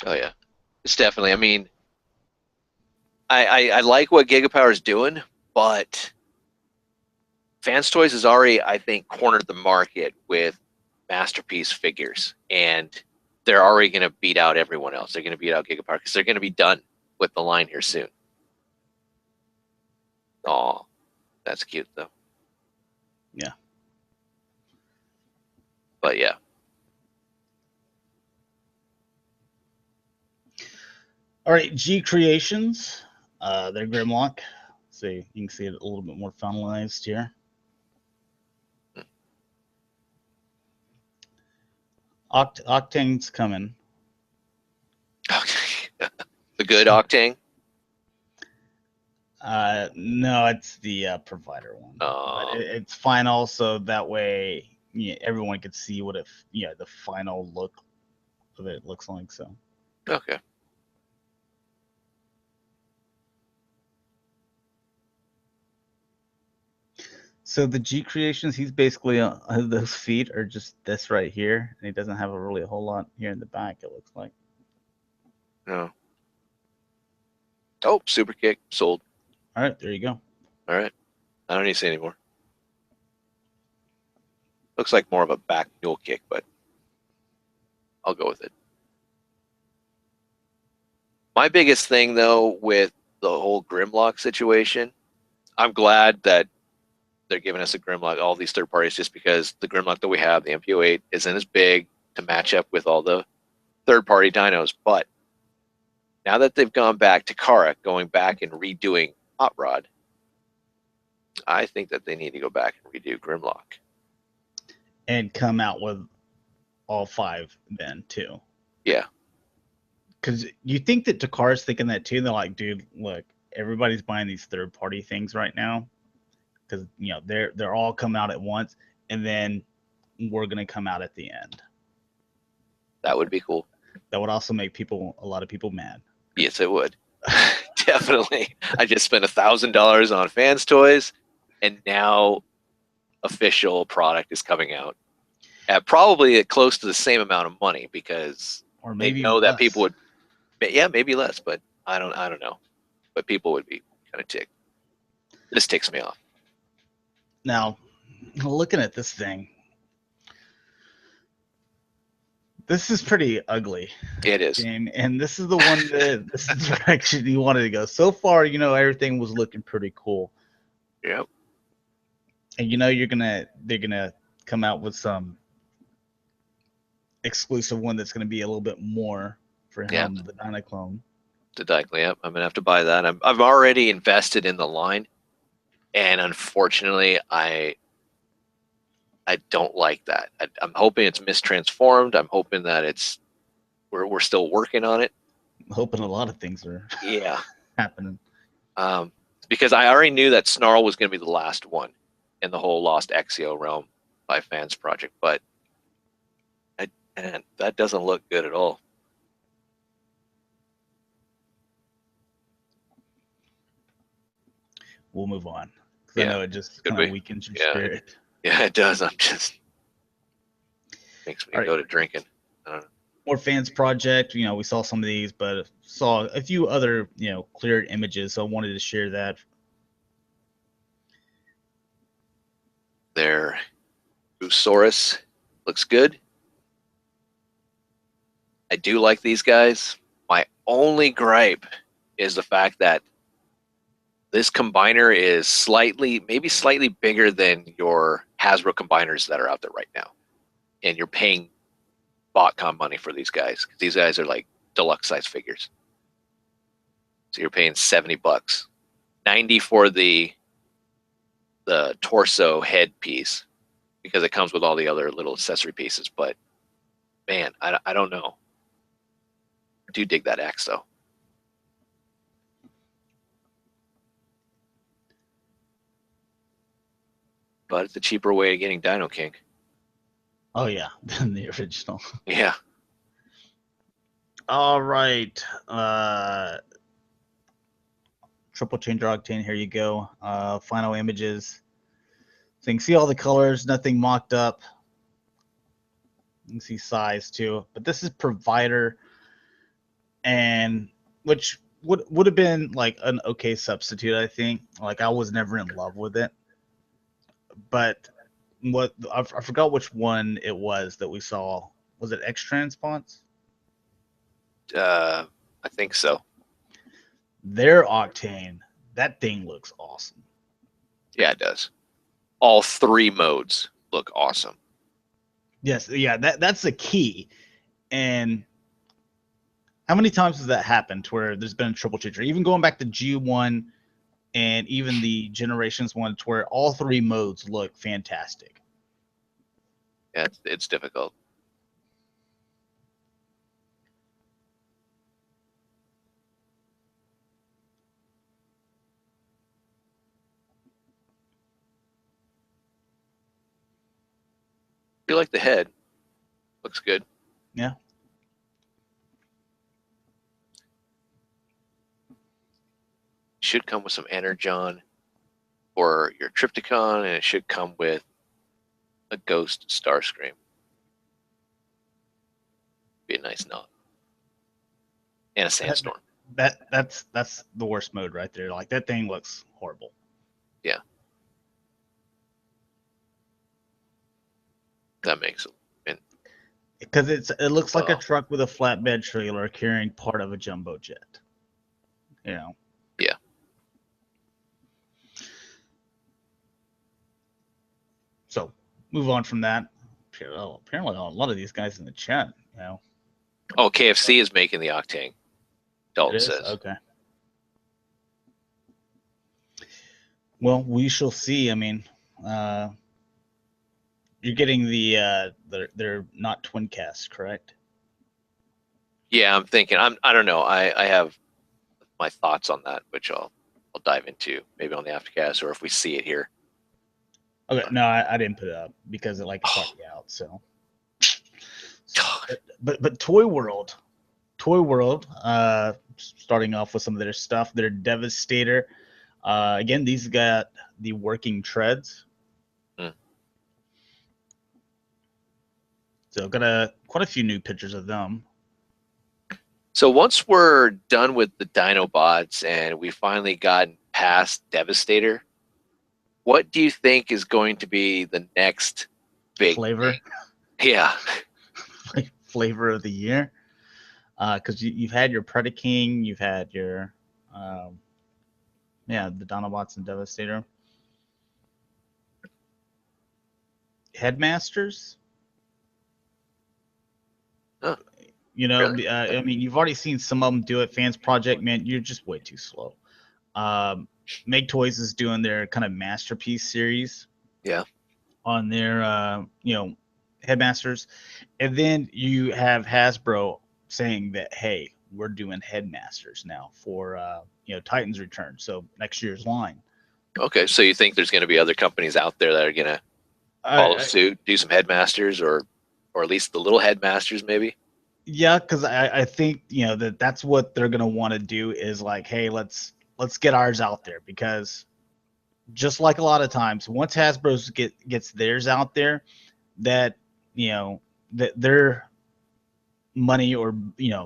Oh yeah, it's definitely. I mean, I like what Gigapower is doing, but Fans Toys has already, I think, cornered the market with masterpiece figures, and they're already going to beat out everyone else. They're going to beat out Gigapower because they're going to be done with the line here soon. Oh, that's cute though. yeah. But yeah. All right, G Creations. Their Grimlock. So you can see it a little bit more finalized here. Octane's coming. Okay. The good Octane? No, it's the provider one. But it's final, so that way everyone could see what the final look of it looks like. So okay. So the G Creations, he's basically those feet are just this right here, and he doesn't have a whole lot here in the back. It looks like. No. Oh, super kick sold. All right, there you go. All right, I don't need to say anymore. Looks like more of a back mule kick, but I'll go with it. My biggest thing though with the whole Grimlock situation, I'm glad that they're giving us a Grimlock, all these third parties, just because the Grimlock that we have, the MPO8, isn't as big to match up with all the third party dinos. But now that they've gone back to Kara, going back and redoing Hot Rod, I think that they need to go back and redo Grimlock. And come out with all 5 then too. Yeah. Because you think that Takara's thinking that too. They're like, dude, look, everybody's buying these third party things right now. Because they're all coming out at once, and then we're gonna come out at the end. That would be cool. That would also make a lot of people mad. Yes, it would. Definitely. I just spent $1,000 on Fans Toys, and now official product is coming out at probably close to the same amount of money, because Or maybe they know less. that people would. Yeah, maybe less, but I don't know. But people would be kind of ticked. This ticks me off. Now, looking at this thing, this is pretty ugly. It is. And this is the one that this is the direction you wanted to go. So far, everything was looking pretty cool. Yep. And they're gonna come out with some exclusive one that's gonna be a little bit more for him, Yep. the Dynaclone. Yep. I'm gonna have to buy that. I've already invested in the line, and unfortunately, I don't like that. I'm hoping it's mistransformed. I'm hoping that we're still working on it. I'm hoping a lot of things are happening. Because I already knew that Snarl was going to be the last one in the whole Lost Exio realm by Fans Project, but that doesn't look good at all. We'll move on. I know it just kind of weakens your spirit. Yeah, it does. Makes me go to drinking. I don't know. More Fans Project. We saw some of these, but saw a few other, cleared images. So I wanted to share that. Their Usaurus looks good. I do like these guys. My only gripe is the fact that this combiner is maybe slightly bigger than your Hasbro combiners that are out there right now. And you're paying BotCon money for these guys. These guys are like deluxe size figures. So you're paying $70. $90 for the torso head piece, because it comes with all the other little accessory pieces. But man, I don't know. I do dig that axe though. But it's a cheaper way of getting Dino King. Oh yeah, than the original. Yeah. All right. Triple changer octane. Here you go. Final images. So you can see all the colors. Nothing mocked up. You can see size too. But this is provider, and which would have been like an okay substitute, I think. Like I was never in love with it, but what I forgot which one it was that we saw. Was it X Transponse? I think so. Their octane, that thing looks awesome. Yeah, it does. All 3 modes look awesome. Yes, yeah, that's the key. And how many times has that happened where there's been a triple changer? Even going back to G1 and even the Generations one, to where all 3 modes look fantastic. Yeah, it's difficult. I feel like the head looks good. Yeah. Should come with some Energon for your Triptychon, and it should come with a Ghost Starscream. Be a nice nod. And a Sandstorm. That's the worst mode right there. Like that thing looks horrible. Yeah. That makes it. Because it looks like a truck with a flatbed trailer carrying part of a jumbo jet. You know. Yeah. So move on from that. Apparently a lot of these guys in the chat, you know. Oh, KFC is making the Octane. Dalton says. Okay. Well, we shall see. I mean, you're getting they're not twin casts, correct? Yeah, I'm thinking. I don't know. I have my thoughts on that, which I'll dive into maybe on the Aftercast, or if we see it here. Okay, no, I didn't put it up because it's already out. So but Toy World, starting off with some of their stuff. Their Devastator. Again, these got the working treads. So got quite a few new pictures of them. So once we're done with the Dinobots and we finally gotten past Devastator, what do you think is going to be the next big flavor? Yeah. Flavor of the year? Because you've had your Predaking, you've had your the Dinobots and Devastator. Headmasters? Huh. You know, really? I mean, you've already seen some of them do it. Fans Project, man, you're just way too slow. Make Toys is doing their kind of masterpiece series. Yeah. On their, Headmasters. And then you have Hasbro saying that, hey, we're doing Headmasters now for, Titan's Return. So next year's line. Okay. So you think there's going to be other companies out there that are going to follow suit, do some Headmasters or at least the little Headmasters maybe? Yeah, because I think that's what they're gonna want to do is like, hey, let's get ours out there, because just like a lot of times, once Hasbro's gets theirs out there, that that their money or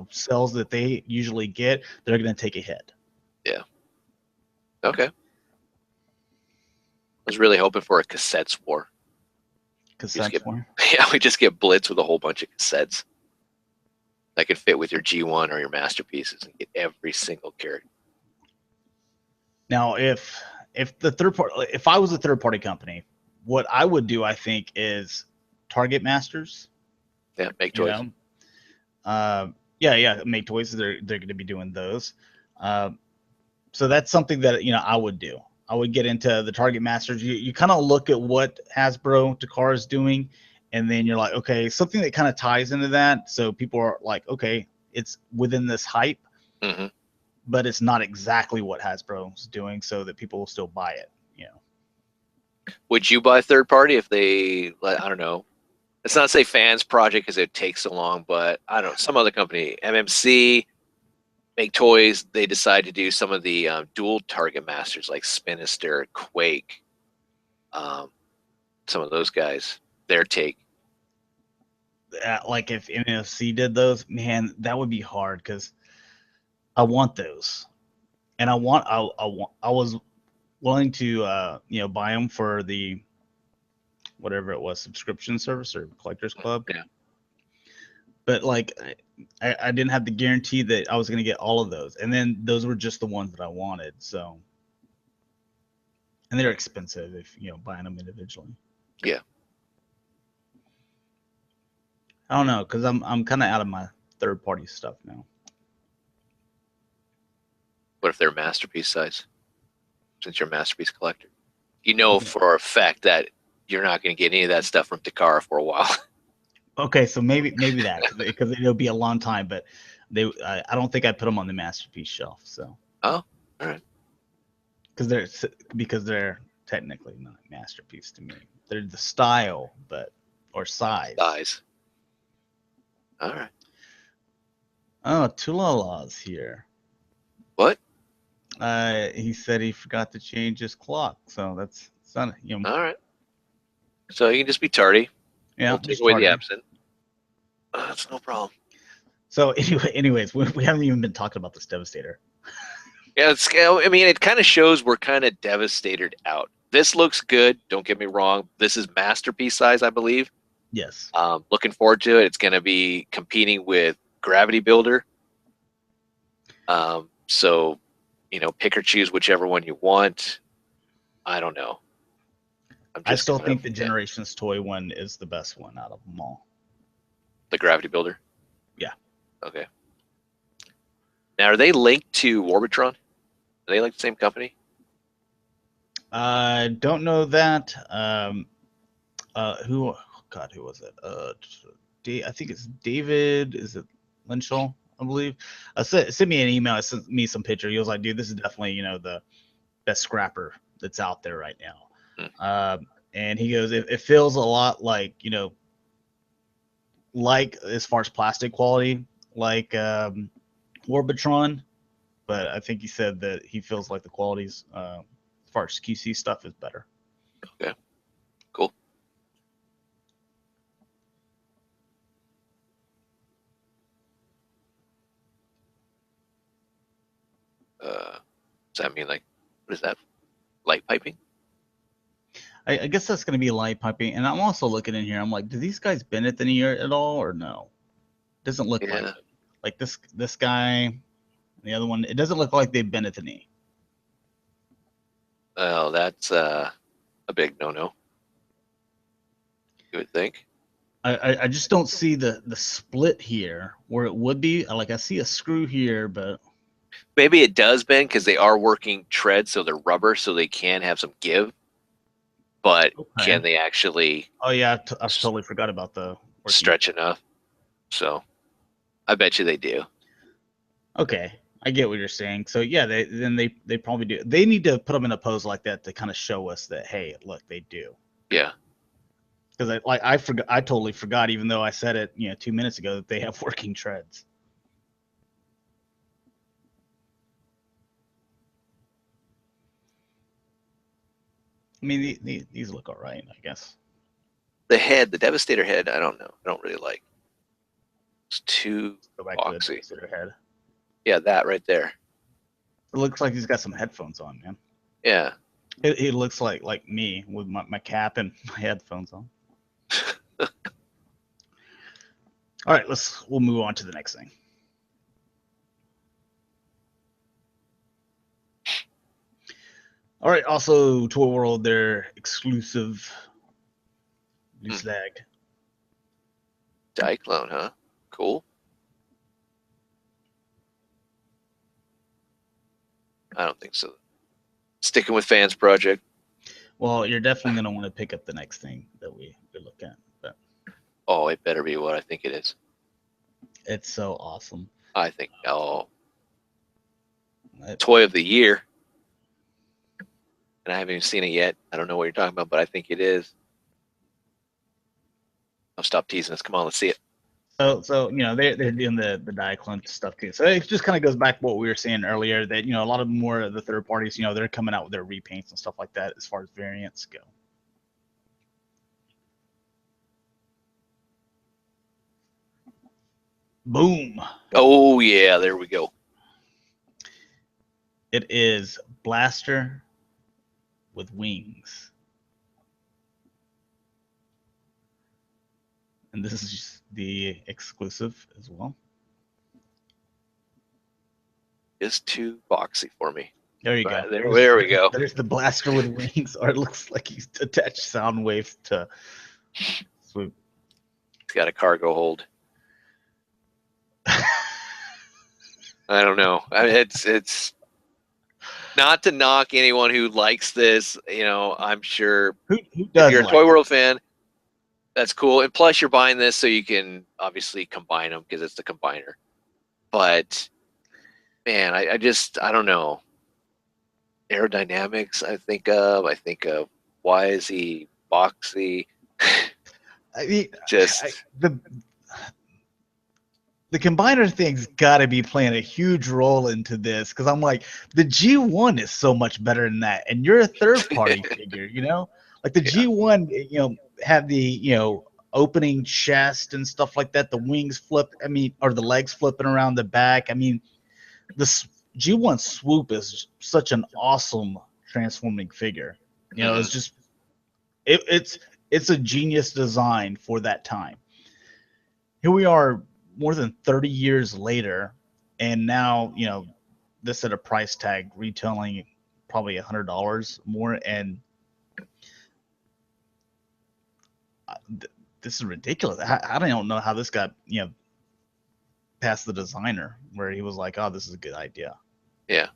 sales that they usually get, they're gonna take a hit. Yeah. Okay. I was really hoping for a cassettes war. Cassettes war? Yeah, we just get blitz with a whole bunch of cassettes that could fit with your G1 or your masterpieces and get every single character. Now, if I was a third party company, what I would do, I think, is target masters. Yeah, Make Toys. Make Toys. They're going to be doing those. So that's something that I would do. I would get into the target masters. You kind of look at what Hasbro Dakar is doing, and then you're like, okay, something that kind of ties into that. So people are like, okay, it's within this hype, but it's not exactly what Hasbro is doing, so that people will still buy it. Would you buy third party if they, I don't know, It's not say fans project because it takes so long, but I don't know, some other company, MMC, make toys, they decide to do some of the dual target masters like Spinister, Quake, some of those guys, their take. Like if NFC did those, man, that would be hard because I want those, and I was willing to buy them for the whatever it was, subscription service or collectors club. Yeah. But like I didn't have the guarantee that I was going to get all of those, and then those were just the ones that I wanted. So, and they're expensive if buying them individually. Yeah. I don't know because I'm kind of out of my third party stuff now. What if they're masterpiece size? Since you're a masterpiece collector, you know for a fact that you're not going to get any of that stuff from Takara for a while. Okay, so maybe that because it'll be a long time, but I don't think I put them on the masterpiece shelf. So all right, because they're technically not masterpiece to me. They're the style, or size. All right. Oh, Tulala's here. What? He said he forgot to change his clock, so that's not All right. So you can just be tardy. Yeah, we'll take away the absent. That's no problem. So anyways, we haven't even been talking about this Devastator. Yeah, it kind of shows we're kind of devastated out. This looks good. Don't get me wrong. This is masterpiece size, I believe. Yes. Looking forward to it. It's going to be competing with Gravity Builder. So, pick or choose whichever one you want. I don't know. I still think the Generations toy one is the best one out of them all. The Gravity Builder? Yeah. Okay. Now, are they linked to Warbitron? Are they like the same company? I don't know that. Who was it? I think it's David. Is it Lynchell? I believe. Sent me an email. Sent me some picture. He was like, "Dude, this is definitely the best scrapper that's out there right now." And he goes, "It feels a lot like like as far as plastic quality, like Orbitron, but I think he said that he feels like the qualities as far as QC stuff is better." Okay, cool. Does that mean what is that? Light piping? I guess that's going to be light piping, and I'm also looking in here. I'm like, do these guys bend at any at all, or no? Doesn't look like this guy, and the other one. It doesn't look like they've been at the knee. Well, that's a big no-no. You would think. I just don't see the split here where it would be. I see a screw here, but maybe it does bend because they are working tread, so they're rubber, so they can have some give. But can they actually? Oh yeah, I totally forgot about the stretch enough. So, I bet you they do. Okay, I get what you're saying. So yeah, they probably do. They need to put them in a pose like that to kind of show us that hey, look, they do. Yeah. Because I totally forgot, even though I said it 2 minutes ago, that they have working treads. I mean, these look all right, I guess. The Devastator head, I don't know. I don't really like. It's too Go back boxy. To the Devastator head. Yeah, that right there. It looks like he's got some headphones on, man. Yeah. It looks like me with my cap and my headphones on. All right, we'll move on to the next thing. All right, also Toy World, their exclusive new snag. Cyclone, huh? Cool. I don't think so. Sticking with Fans Project. Well, you're definitely going to want to pick up the next thing that we look at. But oh, it better be what I think it is. It's so awesome. I think, Toy of the Year. And I haven't even seen it yet. I don't know what you're talking about, but I think it is. stop teasing us. Come on, let's see it. So they're doing the Diaclone stuff too. So it just kind of goes back to what we were saying earlier, that a lot of more of the third parties, they're coming out with their repaints and stuff like that as far as variants go. Boom. Oh yeah, there we go. It is Blaster with wings. And this is just the exclusive as well. Just too boxy for me. There you go. There we go. There's the Blaster with wings, or it looks like he's attached sound waves to swoop. He's got a cargo hold. I don't know. It's not to knock anyone who likes this. I'm sure who does if you're a like Toy World fan, that's cool. And plus, you're buying this so you can obviously combine them because it's the combiner. But man, I don't know. Aerodynamics, I think of why is he boxy? I mean, just the combiner thing's got to be playing a huge role into this, because I'm like, the G1 is so much better than that, and you're a third party figure, like the G1, had the opening chest and stuff like that, the wings flip, or the legs flipping around the back. The G1 swoop is such an awesome transforming figure. It's just it's a genius design for that time. Here we are more than 30 years later, and now this at a price tag retailing probably $100 more, and this is ridiculous. I don't know how this got past the designer, where he was like, oh, this is a good idea. Yeah,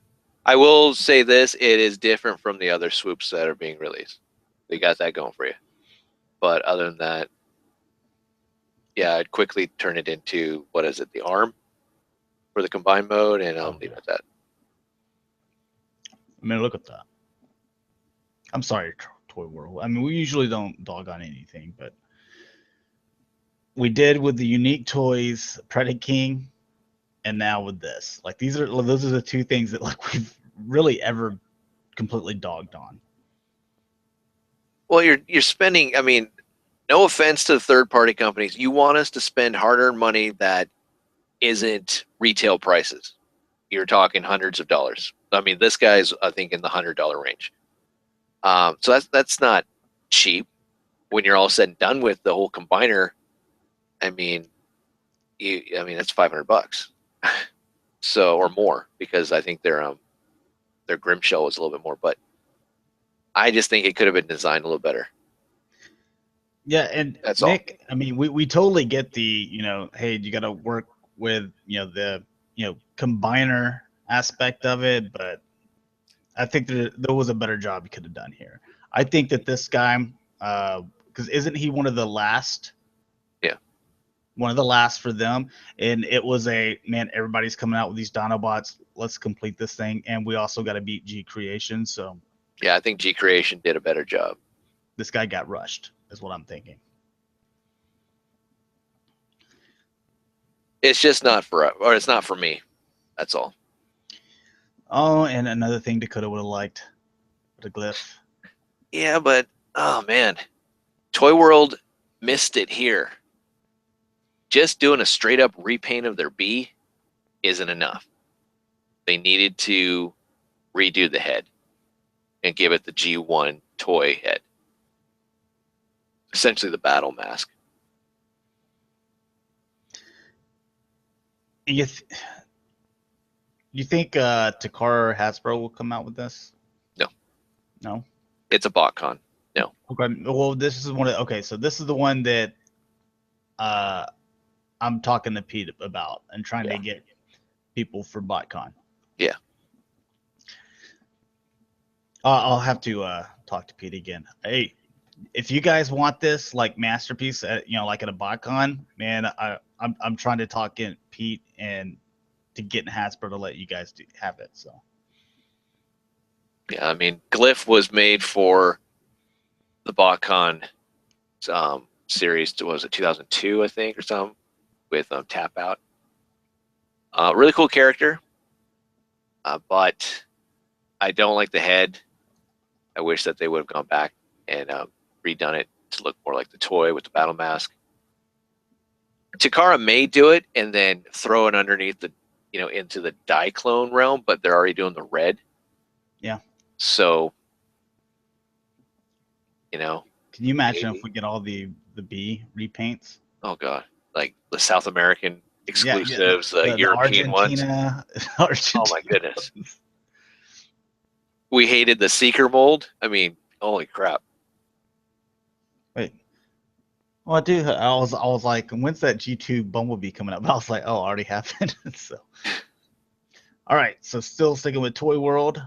I will say this, it is different from the other swoops that are being released. They got that going for you, but other than that, yeah, I'd quickly turn it into, what is it, the arm for the combined mode, and I'll leave it at that. Look at that. I'm sorry, Toy World. We usually don't dog on anything, but we did with the unique toys, Predator King, and now with this. Like, those are the two things that we've really ever completely dogged on. Well, you're spending, no offense to the third-party companies, you want us to spend hard-earned money that isn't retail prices. You're talking hundreds of dollars. This guy's, I think, in the $100 range. So that's not cheap when you're all said and done with the whole combiner. That's $500. So, or more, because I think their Grimshell was a little bit more, but I just think it could have been designed a little better. Yeah, and that's Nick, all. We totally get the, hey, you got to work with, the, combiner aspect of it, but I think there was a better job he could have done here. I think that this guy, because isn't he one of the last? Yeah. One of the last for them, and it was everybody's coming out with these Dinobots. Let's complete this thing, and we also got to beat G Creation. So yeah, I think G Creation did a better job. This guy got rushed, is what I'm thinking. It's just it's not for me. That's all. Oh, and another thing Dakota would have liked, the glyph. Yeah, but oh man, Toy World missed it here. Just doing a straight up repaint of their B isn't enough. They needed to redo the head and give it the G1 toy head. Essentially the battle mask. You think Takara or Hasbro will come out with this? No. No? It's a BotCon. No. Okay. Well, this is so this is the one that I'm talking to Pete about and trying to get people for BotCon. Yeah. I'll have to talk to Pete again. Hey, if you guys want this masterpiece, like at a BotCon, man, I'm trying to talk in Pete and to get in Hasbro to let you guys have it. So. Yeah, Glyph was made for the BotCon series. What was it, 2002, I think, or something, with Tap Out. Really cool character, but I don't like the head. I wish that they would have gone back and redone it to look more like the toy with the battle mask. Takara may do it and then throw it underneath the, into the Diaclone realm, but they're already doing the red. Yeah. So, Can you imagine maybe. if we get all the B repaints? Oh god, like the South American exclusives, the European ones. Argentina. Oh my goodness. We hated the Seeker mold. I mean, holy crap. Wait. Well, dude, I was like, when's that G2 Bumblebee coming up? I was like, oh, already happened. So, all right. So, still sticking with Toy World.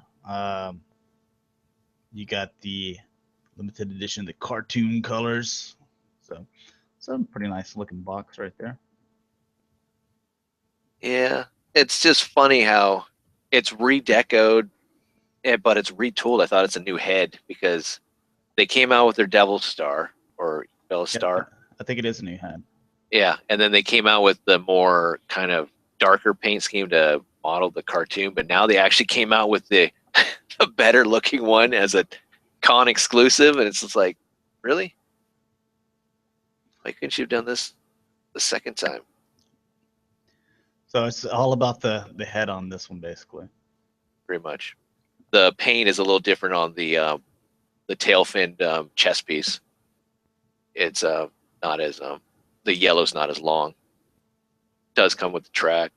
You got the limited edition, the cartoon colors. So, some pretty nice looking box right there. Yeah, it's just funny how it's redecoed, but it's retooled. I thought it's a new head because they came out with their Devil Star or Bella Star. I think it is a new head. Yeah, and then they came out with the more kind of darker paint scheme to model the cartoon, but now they actually came out with the better looking one as a con exclusive, and it's just like, really? Why couldn't you have done this the second time? So it's all about the head on this one, basically. Pretty much. The paint is a little different on the tail fin chest piece. It's not as the yellow's not as long. Does come with the track.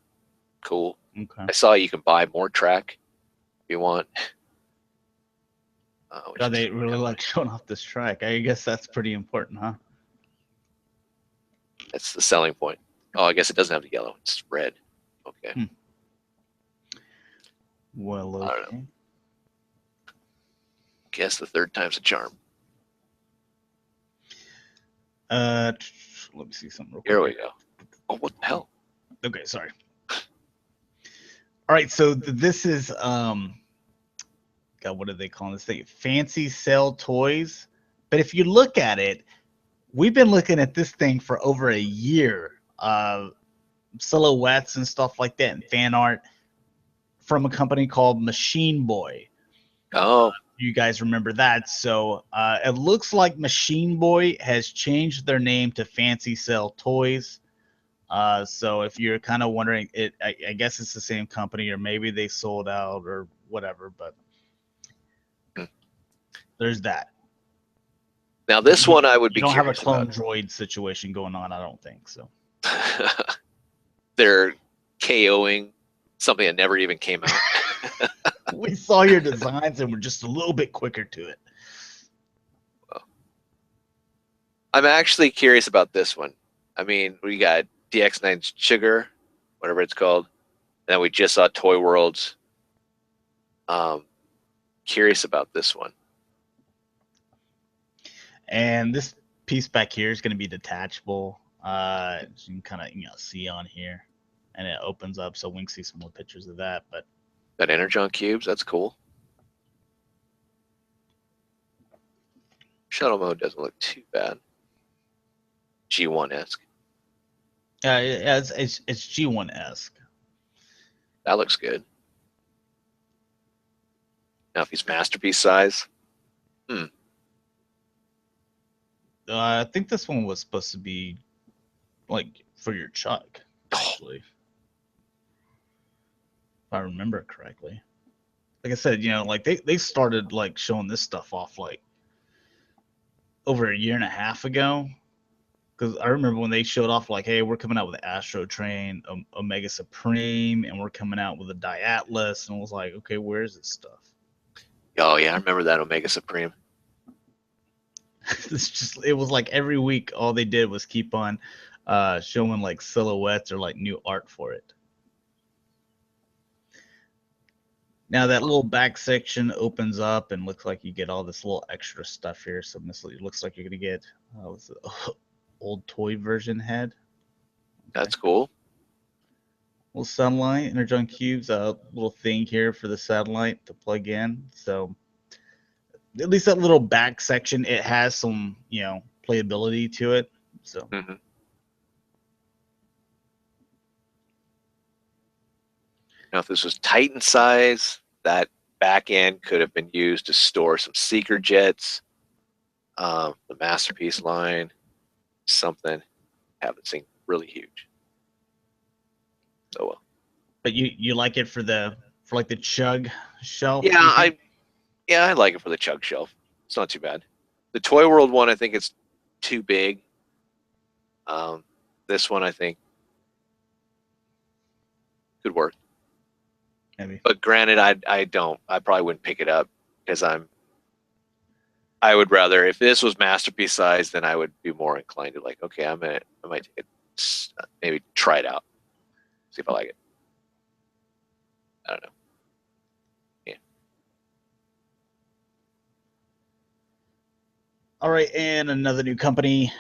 Cool. Okay. I saw you can buy more track if you want. They really like showing off this track. I guess that's pretty important, huh? That's the selling point. Oh, I guess it doesn't have the yellow. It's red. Okay. Well, okay. I don't know. Guess the third time's a charm. Let me see something real quick. Here we go. Oh, what the hell? Okay, sorry. All right, so this is God, what do they call this thing? Fancy Sell Toys. But if you look at it, we've been looking at this thing for over a year. Silhouettes and stuff like that, and fan art from a company called Machine Boy. Oh, you guys remember that? So it looks like Machine Boy has changed their name to Fancy Sell Toys. So if you're kind of wondering, I guess it's the same company, or maybe they sold out or whatever. But there's that. Now this one I would be curious. You don't have a clone about. droid situation going on, I don't think so. They're KOing something that never even came out. We saw your designs and we're just a little bit quicker to it. Well, I'm actually curious about this one. I mean, we got DX9's Sugar, whatever it's called, and then we just saw Toy Worlds. Curious about this one. And this piece back here is going to be detachable. You can kind of see on here, and it opens up, so we can see some more pictures of that. But got Energon cubes. That's cool. Shuttle mode doesn't look too bad. G1-esque. It's G1-esque. That looks good. Now if he's masterpiece size. I think this one was supposed to be like for your Chuck, actually. If I remember correctly. Like I said, like they started like showing this stuff off like over a year and a half ago. Because I remember when they showed off like, hey, we're coming out with the Astro Train, Omega Supreme, and we're coming out with a Diatlas, and I was like, okay, where's this stuff? Oh yeah, I remember that Omega Supreme. It was like every week all they did was keep on showing like silhouettes or like new art for it. Now that little back section opens up and looks like you get all this little extra stuff here. So it looks like you're gonna get old toy version head. Okay. That's cool. Little satellite, Energon cubes, a little thing here for the satellite to plug in. So at least that little back section, it has some, playability to it. So. Mm-hmm. Now, if this was Titan size, that back end could have been used to store some seeker jets, the Masterpiece line, something. Haven't seen really huge. So well. But you like it for like the chug shelf? Yeah, I like it for the chug shelf. It's not too bad. The Toy World one, I think it's too big. This one, I think, could work. Maybe. But granted, I probably wouldn't pick it up because I would rather, if this was Masterpiece size, then I would be more inclined to like, okay, I might take it, maybe try it out, see if I like it. I don't know. Yeah. All right, and another new company,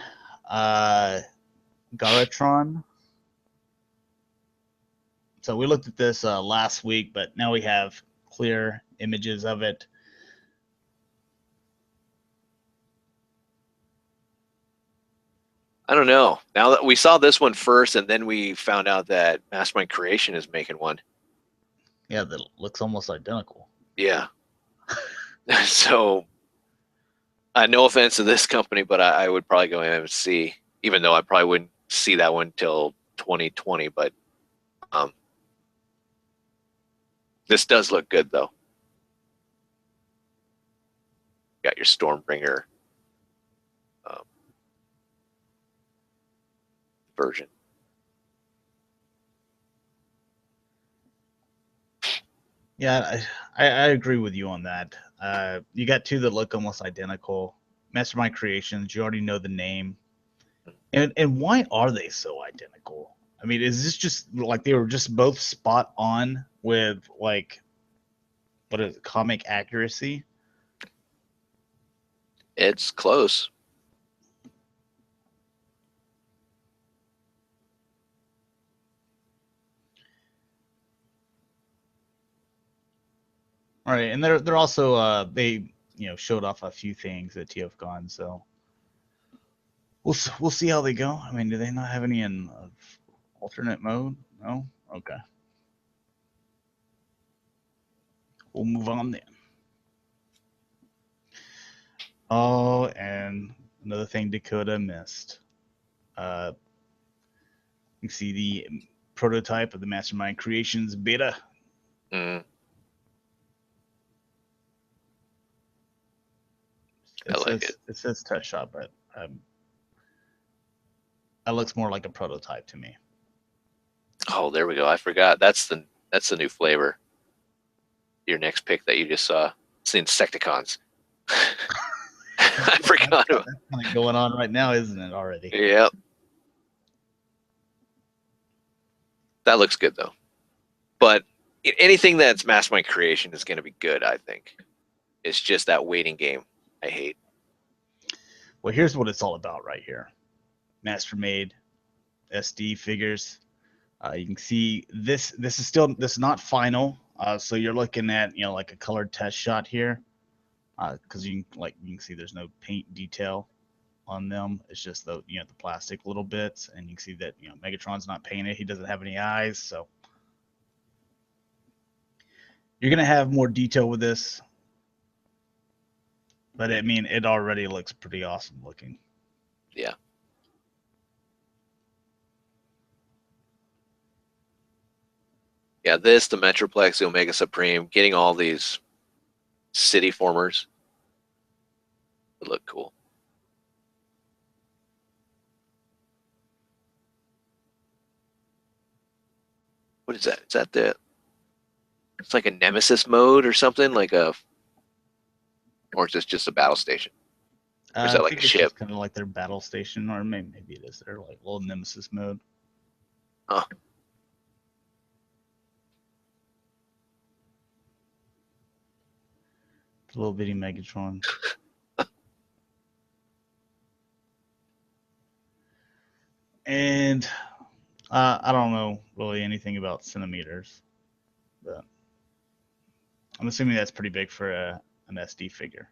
Garatron. So we looked at this last week, but now we have clear images of it. I don't know. Now that we saw this one first, and then we found out that Mastermind Creation is making one. Yeah, that looks almost identical. Yeah. So, no offense to this company, but I would probably go in and see, even though I probably wouldn't see that one till 2020. But this does look good, though. Got your Stormbringer version. Yeah, I agree with you on that. You got two that look almost identical. Mastermind Creations, you already know the name. And why are they so identical? I mean, is this just like they were just both spot on with like what is it, comic accuracy? It's close. All right, and they're also they showed off a few things at TFCon, so we'll see how they go. I mean, do they not have any in alternate mode? No. Okay. We'll move on then. Oh, and another thing Dakota missed. You see the prototype of the Mastermind Creations beta. Mm. It says touch shot, but that looks more like a prototype to me. Oh, there we go. I forgot. That's the new flavor. Your next pick that you just saw. It's the Insecticons. I forgot about. That's kind of going on right now, isn't it? Already. Yep. That looks good though. But anything that's Mastermind Creation is going to be good, I think. It's just that waiting game I hate. Well, here's what it's all about right here. Master-made SD figures. You can see this is not final. So you're looking at like a colored test shot here, because you can see there's no paint detail on them. It's just the plastic little bits, and you can see that Megatron's not painted. He doesn't have any eyes, so you're gonna have more detail with this. But I mean, it already looks pretty awesome looking. Yeah. Yeah, the Metroplex, the Omega Supreme, getting all these city formers would look cool. What is that? Is that it's like a Nemesis mode or something? Or is this just a battle station? Or is that like a ship? Kind of like their battle station, or maybe it is their like little Nemesis mode. Huh. Little bitty Megatron. And I don't know really anything about centimeters, but I'm assuming that's pretty big for an SD figure.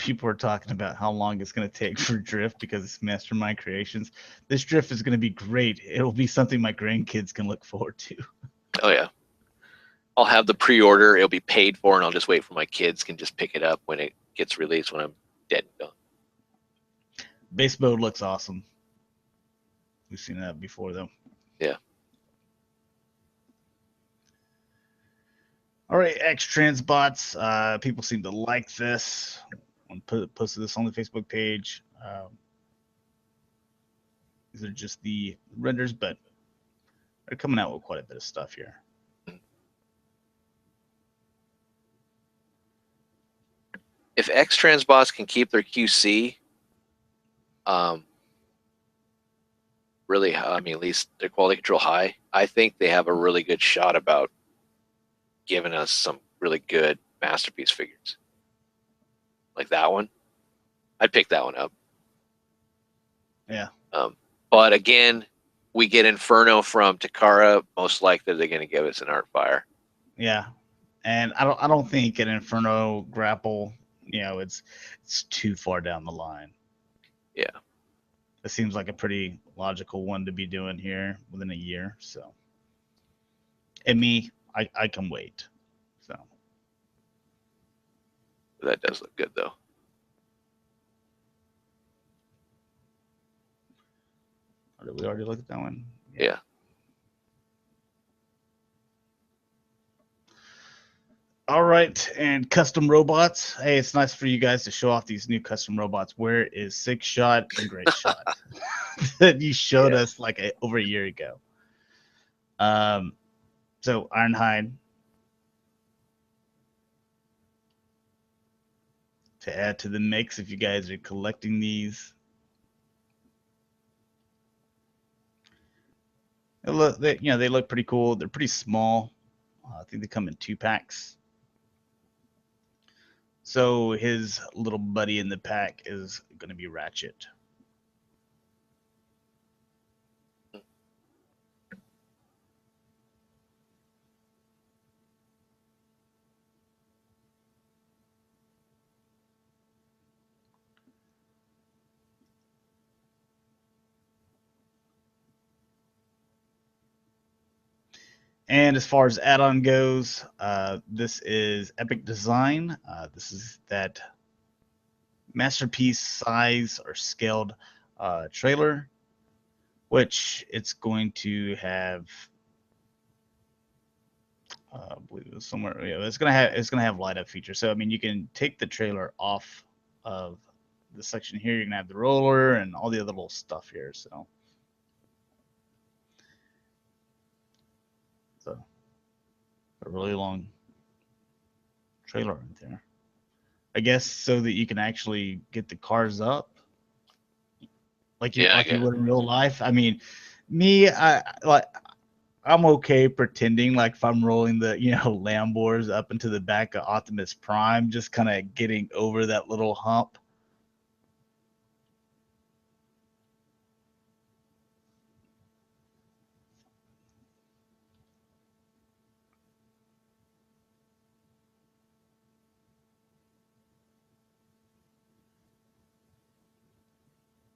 people are talking about how long it's going to take for Drift because it's Mastermind Creations. This Drift is going to be great. It'll be something my grandkids can look forward to. Oh yeah. I'll have the pre-order. It'll be paid for, and I'll just wait for my kids can just pick it up when it gets released when I'm dead and gone. Base mode looks awesome. We've seen that before, though. Yeah. All right, X Transbots. People seem to like this. I posted this on the Facebook page. These are just the renders, but they're coming out with quite a bit of stuff here. If X Transbots can keep their QC, really, I mean, at least their quality control high, I think they have a really good shot about giving us some really good masterpiece figures. Like that one. I'd pick that one up. Yeah. But again, we get Inferno from Takara. Most likely they're going to give us an Artfire. Yeah. And I don't think an Inferno grapple, it's too far down the line. Yeah. It seems like a pretty logical one to be doing here within a year. So, and me, I can wait. So that does look good, though. Did we already look at that one? Yeah. All right, and custom robots. Hey, it's nice for you guys to show off these new custom robots. Where is Six Shot and Great Shot that you showed us like over a year ago? So Ironhide to add to the mix if you guys are collecting these. They look pretty cool. They're pretty small. I think they come in 2 packs. So his little buddy in the pack is going to be Ratchet. And as far as add-on goes, this is Epic Design. This is that masterpiece size or scaled trailer, which it's going to have. I believe it was somewhere. Yeah, it's gonna have light up features. So I mean, you can take the trailer off of the section here. You're gonna have the roller and all the other little stuff here. So a really long trailer right there. I guess so that you can actually get the cars up, like you would in real life. I mean, me, I'm okay pretending like if I'm rolling the Lambors up into the back of Optimus Prime, just kind of getting over that little hump.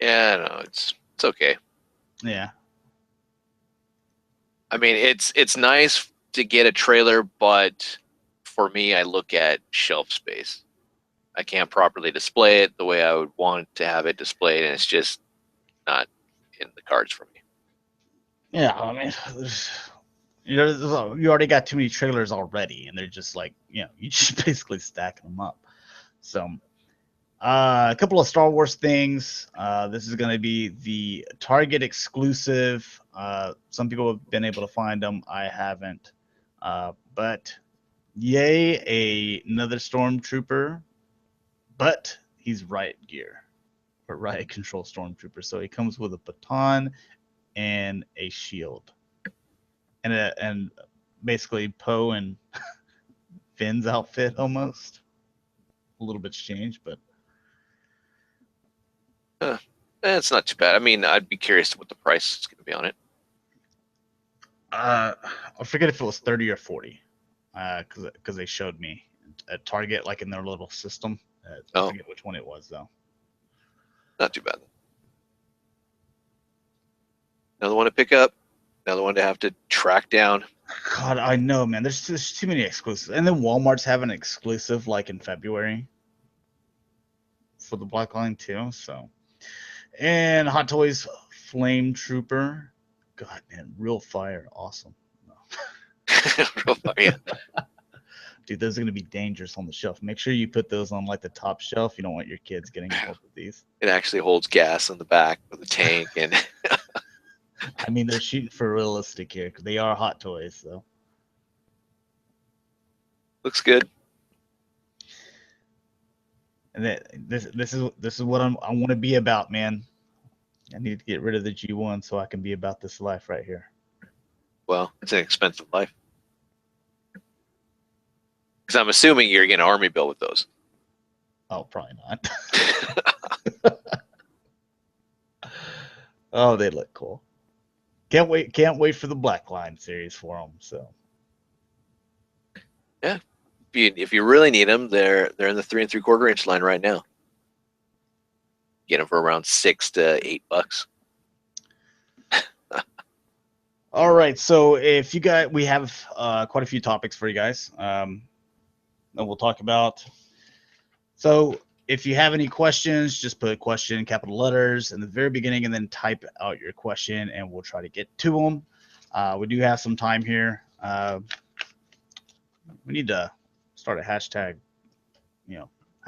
Yeah, no, it's okay. Yeah. I mean, it's nice to get a trailer, but for me, I look at shelf space. I can't properly display it the way I would want to have it displayed, and it's just not in the cards for me. Yeah, I mean, you already got too many trailers already, and they're just like, you just basically stacking them up. So, a couple of Star Wars things. This is going to be the Target exclusive. Some people have been able to find them. I haven't. But yay, another Stormtrooper. But he's riot gear, or riot control Stormtrooper. So he comes with a baton and a shield, and basically Poe and Finn's outfit almost. A little bit's changed, but it's not too bad. I mean, I'd be curious what the price is going to be on it. I forget if it was 30 or 40, because they showed me at Target, like in their little system. I forget which one it was, though. Not too bad. Another one to pick up. Another one to have to track down. God, I know, man. There's just too many exclusives. And then Walmart's having an exclusive, like, in February for the Black Line, too, so. And Hot Toys Flame Trooper. God, man, real fire. Awesome. Real fire. Dude, those are going to be dangerous on the shelf. Make sure you put those on, like, the top shelf. You don't want your kids getting involved with these. It actually holds gas in the back of the tank. And I mean, they're shooting for realistic here because they are Hot Toys, so. Looks good. And this is what I want to be about, man. I need to get rid of the G1 so I can be about this life right here. Well, it's an expensive life. Because I'm assuming you're getting an army build with those. Oh, probably not. Oh, they look cool. Can't wait for the Black Line series for them. So. Yeah, if you really need them, they're in the 3 3/4 inch line right now. Get them for around $6 to $8. All right, so if you guys, we have quite a few topics for you guys. That we'll talk about. So if you have any questions, just put question in capital letters in the very beginning and then type out your question and we'll try to get to them. We do have some time here. We need to start a hashtag,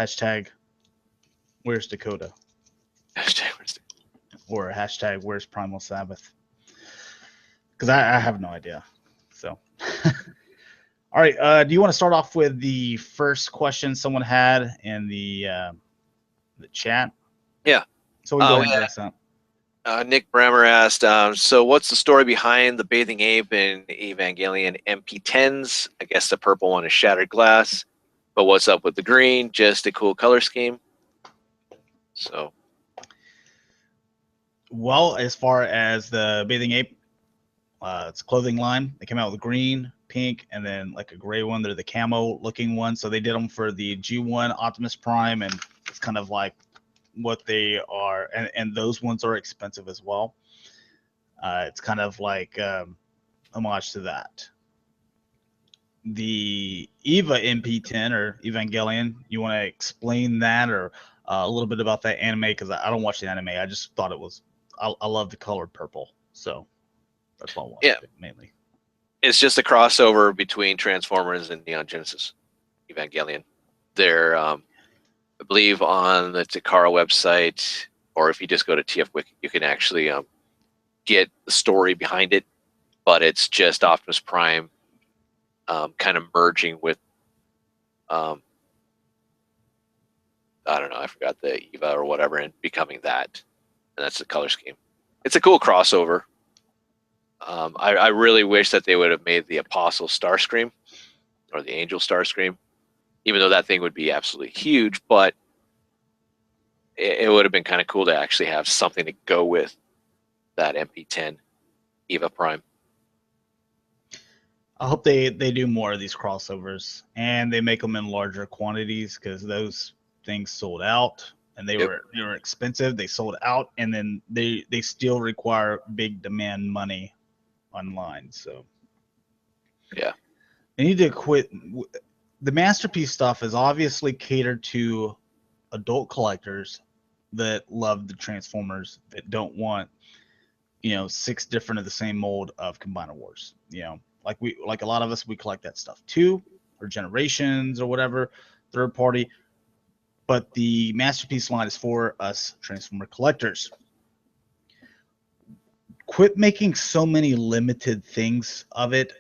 hashtag where's Dakota? Or a hashtag where's PrimalSabbath? Because I have no idea. So. All right. Do you want to start off with the first question someone had in the chat? Yeah. So we go ahead and address that. Nick Brammer asked, so what's the story behind the Bathing Ape and Evangelion MP10s? I guess the purple one is shattered glass, but what's up with the green? Just a cool color scheme. So. Well, as far as the Bathing Ape, it's a clothing line. They came out with green, pink, and then like a gray one. They're the camo looking one. So they did them for the G1 Optimus Prime, and it's kind of like what they are. And those ones are expensive as well. It's kind of like homage to that. The Eva MP10 or Evangelion, you want to explain that or a little bit about that anime? Because I don't watch the anime. I just thought it was, I love the colored purple. So that's what I wanted mainly. It's just a crossover between Transformers and Neon Genesis Evangelion. They're, I believe, on the Takara website, or if you just go to TF Wiki, you can actually get the story behind it. But it's just Optimus Prime kind of merging with, I don't know, I forgot the Eva or whatever, and becoming that. And that's the color scheme. It's a cool crossover. I really wish that they would have made the Apostle Starscream or the Angel Starscream, even though that thing would be absolutely huge, but it would have been kind of cool to actually have something to go with that MP10 Eva Prime. I hope they do more of these crossovers and they make them in larger quantities because those things sold out and they were expensive. They sold out and then they still require big demand money online. So yeah, they need to quit. The Masterpiece stuff is obviously catered to adult collectors that love the Transformers that don't want 6 different of the same mold of Combiner Wars. Like a lot of us, we collect that stuff too, or Generations or whatever, third party. But the Masterpiece line is for us Transformer collectors. Quit making so many limited things of it.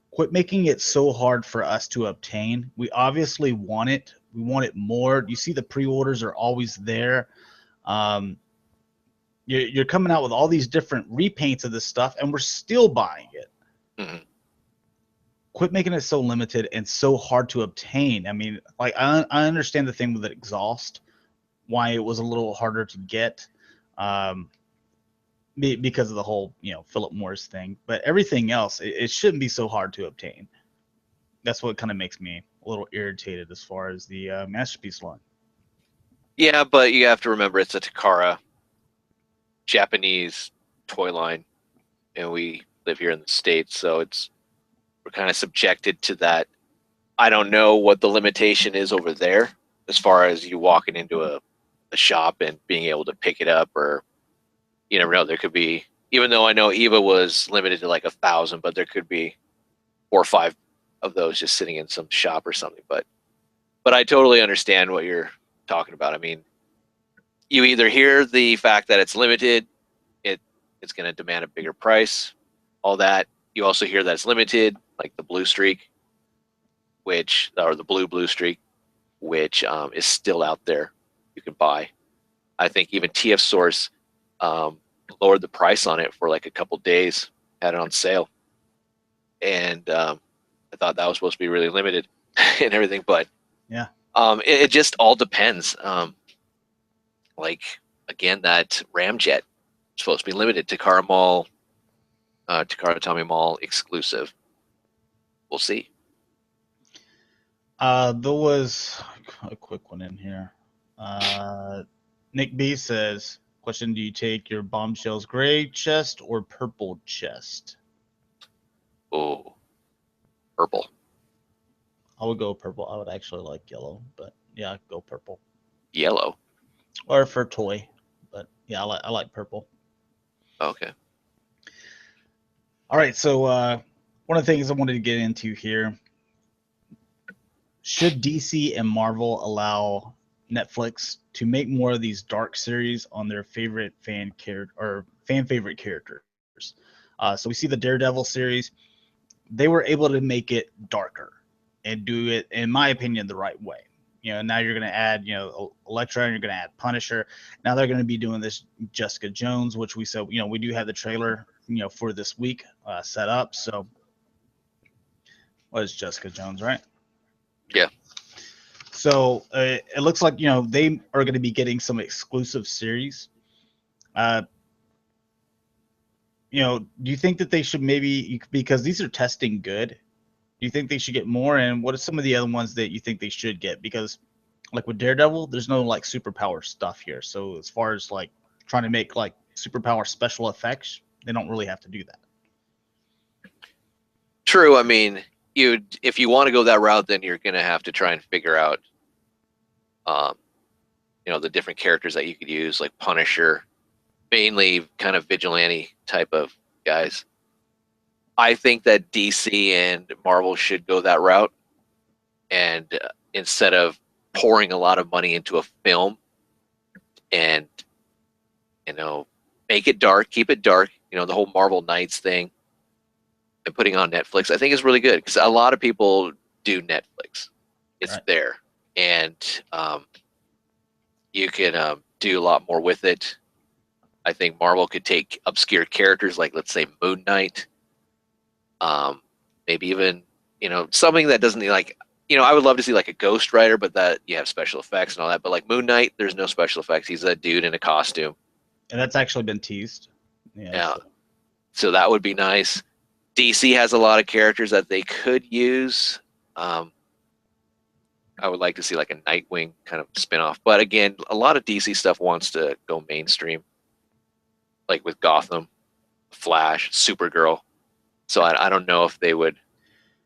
Quit making it so hard for us to obtain. We obviously want it. We want it more. You see the pre-orders are always there. You're coming out with all these different repaints of this stuff, and we're still buying it. Mm-hmm. Quit making it so limited and so hard to obtain. I mean, like I understand the thing with the exhaust, why it was a little harder to get. Because of the whole, Philip Morris thing, but everything else, it shouldn't be so hard to obtain. That's what kind of makes me a little irritated as far as the Masterpiece line. Yeah, but you have to remember it's a Takara Japanese toy line, and we live here in the States, so we're kind of subjected to that. I don't know what the limitation is over there as far as you walking into a shop and being able to pick it up, or you never know. There could be, even though I know Eva was limited to like 1,000, but there could be 4 or 5 of those just sitting in some shop or something. But I totally understand what you're talking about. I mean, you either hear the fact that it's limited, it's going to demand a bigger price, all that. You also hear that it's limited, like the blue streak, or the blue streak, which is still out there. You can buy. I think even TF Source lowered the price on it for like a couple days, had it on sale, and I thought that was supposed to be really limited and everything, but Yeah. It just all depends. Like again, that Ramjet is supposed to be limited to Takara Mall, Takara Tommy Mall exclusive. We'll see. There was a quick one in here. Nick B says, question, do you take your Bombshells gray chest or purple chest? Oh, purple. I would go purple. I would actually like yellow, but yeah, I'd go purple. Yellow. Or for toy, but yeah, I like purple. Okay. All right, so one of the things I wanted to get into here, should DC and Marvel allow Netflix to make more of these dark series on their favorite fan favorite characters? So we see the Daredevil series. They were able to make it darker and do it, in my opinion, the right way. Now you're going to add, Elektra, and you're going to add Punisher. Now they're going to be doing this Jessica Jones, which we said, we do have the trailer, for this week set up. So what is Jessica Jones, right? Yeah. So it looks like, they are going to be getting some exclusive series. Do you think that they should because these are testing good, do you think they should get more? And what are some of the other ones that you think they should get? Because like with Daredevil, there's no like superpower stuff here. So as far as like trying to make like superpower special effects, they don't really have to do that. True. I mean, if you want to go that route, then you're going to have to try and figure out, the different characters that you could use, like Punisher, mainly kind of vigilante type of guys. I think that DC and Marvel should go that route, and instead of pouring a lot of money into a film and make it dark, keep it dark, the whole Marvel Knights thing, and putting on Netflix, I think is really good, because a lot of people do Netflix. It's Right. there, and you can do a lot more with it. I think Marvel could take obscure characters like, let's say, Moon Knight, maybe even something that doesn't like, I would love to see like a Ghost Rider, but that you have special effects and all that. But like Moon Knight, there's no special effects. He's a dude in a costume. And that's actually been teased. Yeah. So that would be nice. DC has a lot of characters that they could use. I would like to see like a Nightwing kind of spinoff. But again, a lot of DC stuff wants to go mainstream, like with Gotham, Flash, Supergirl. So I don't know if they would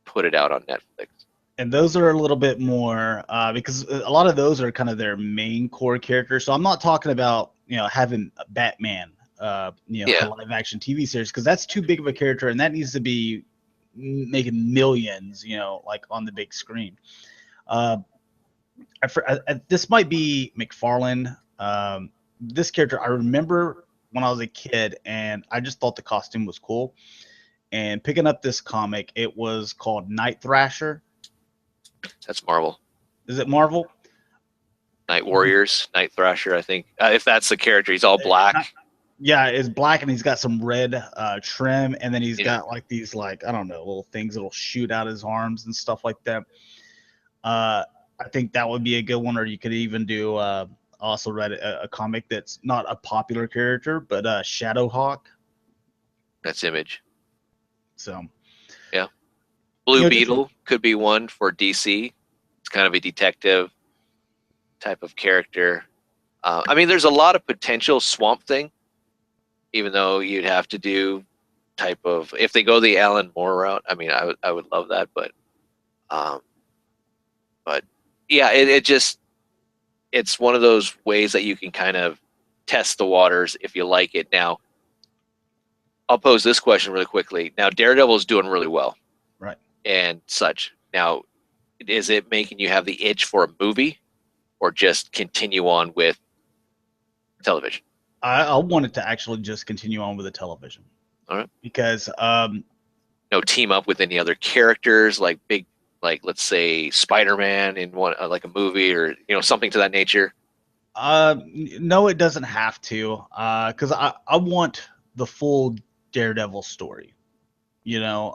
put it out on Netflix. And those are a little bit more because a lot of those are kind of their main core characters. So I'm not talking about having Batman for live action TV series, because that's too big of a character and that needs to be making millions, like on the big screen. This might be McFarlane. This character I remember when I was a kid, and I just thought the costume was cool. And picking up this comic, it was called Night Thrasher. That's Marvel. Is it Marvel? Night Warriors, Night Thrasher, I think. If that's the character, he's all black. Yeah, it's black, and he's got some red trim, and then he's got like these, like, I don't know, little things that'll shoot out his arms and stuff like that. I think that would be a good one, or you could even do. Also read a comic that's not a popular character, but Shadowhawk. That's Image. So, yeah, Blue Beetle could be one for DC. It's kind of a detective type of character. I mean, there's a lot of potential Swamp Thing, even though you'd have to do type of, if they go the Alan Moore route. I mean, I would love that, but yeah, it's one of those ways that you can kind of test the waters if you like it. Now, I'll pose this question really quickly. Now, Daredevil is doing really well, right, and such. Now, is it making you have the itch for a movie, or just continue on with television? I wanted to actually just continue on with the television. All right. Because no, team up with any other characters, like let's say Spider-Man in one like a movie, or something to that nature. No, it doesn't have to. Because I want the full Daredevil story,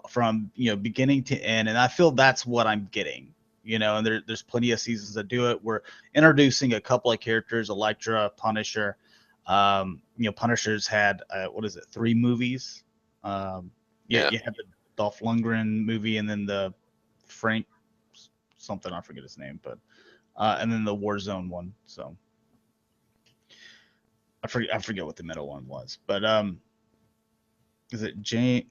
from beginning to end, and I feel that's what I'm getting. And there's plenty of seasons that do it. We're introducing a couple of characters: Elektra, Punisher. Punisher's had 3 movies. You had the Dolph Lundgren movie, and then the Frank something, I forget his name, but and then the Warzone one. So I forget what the middle one was, but is it Jane?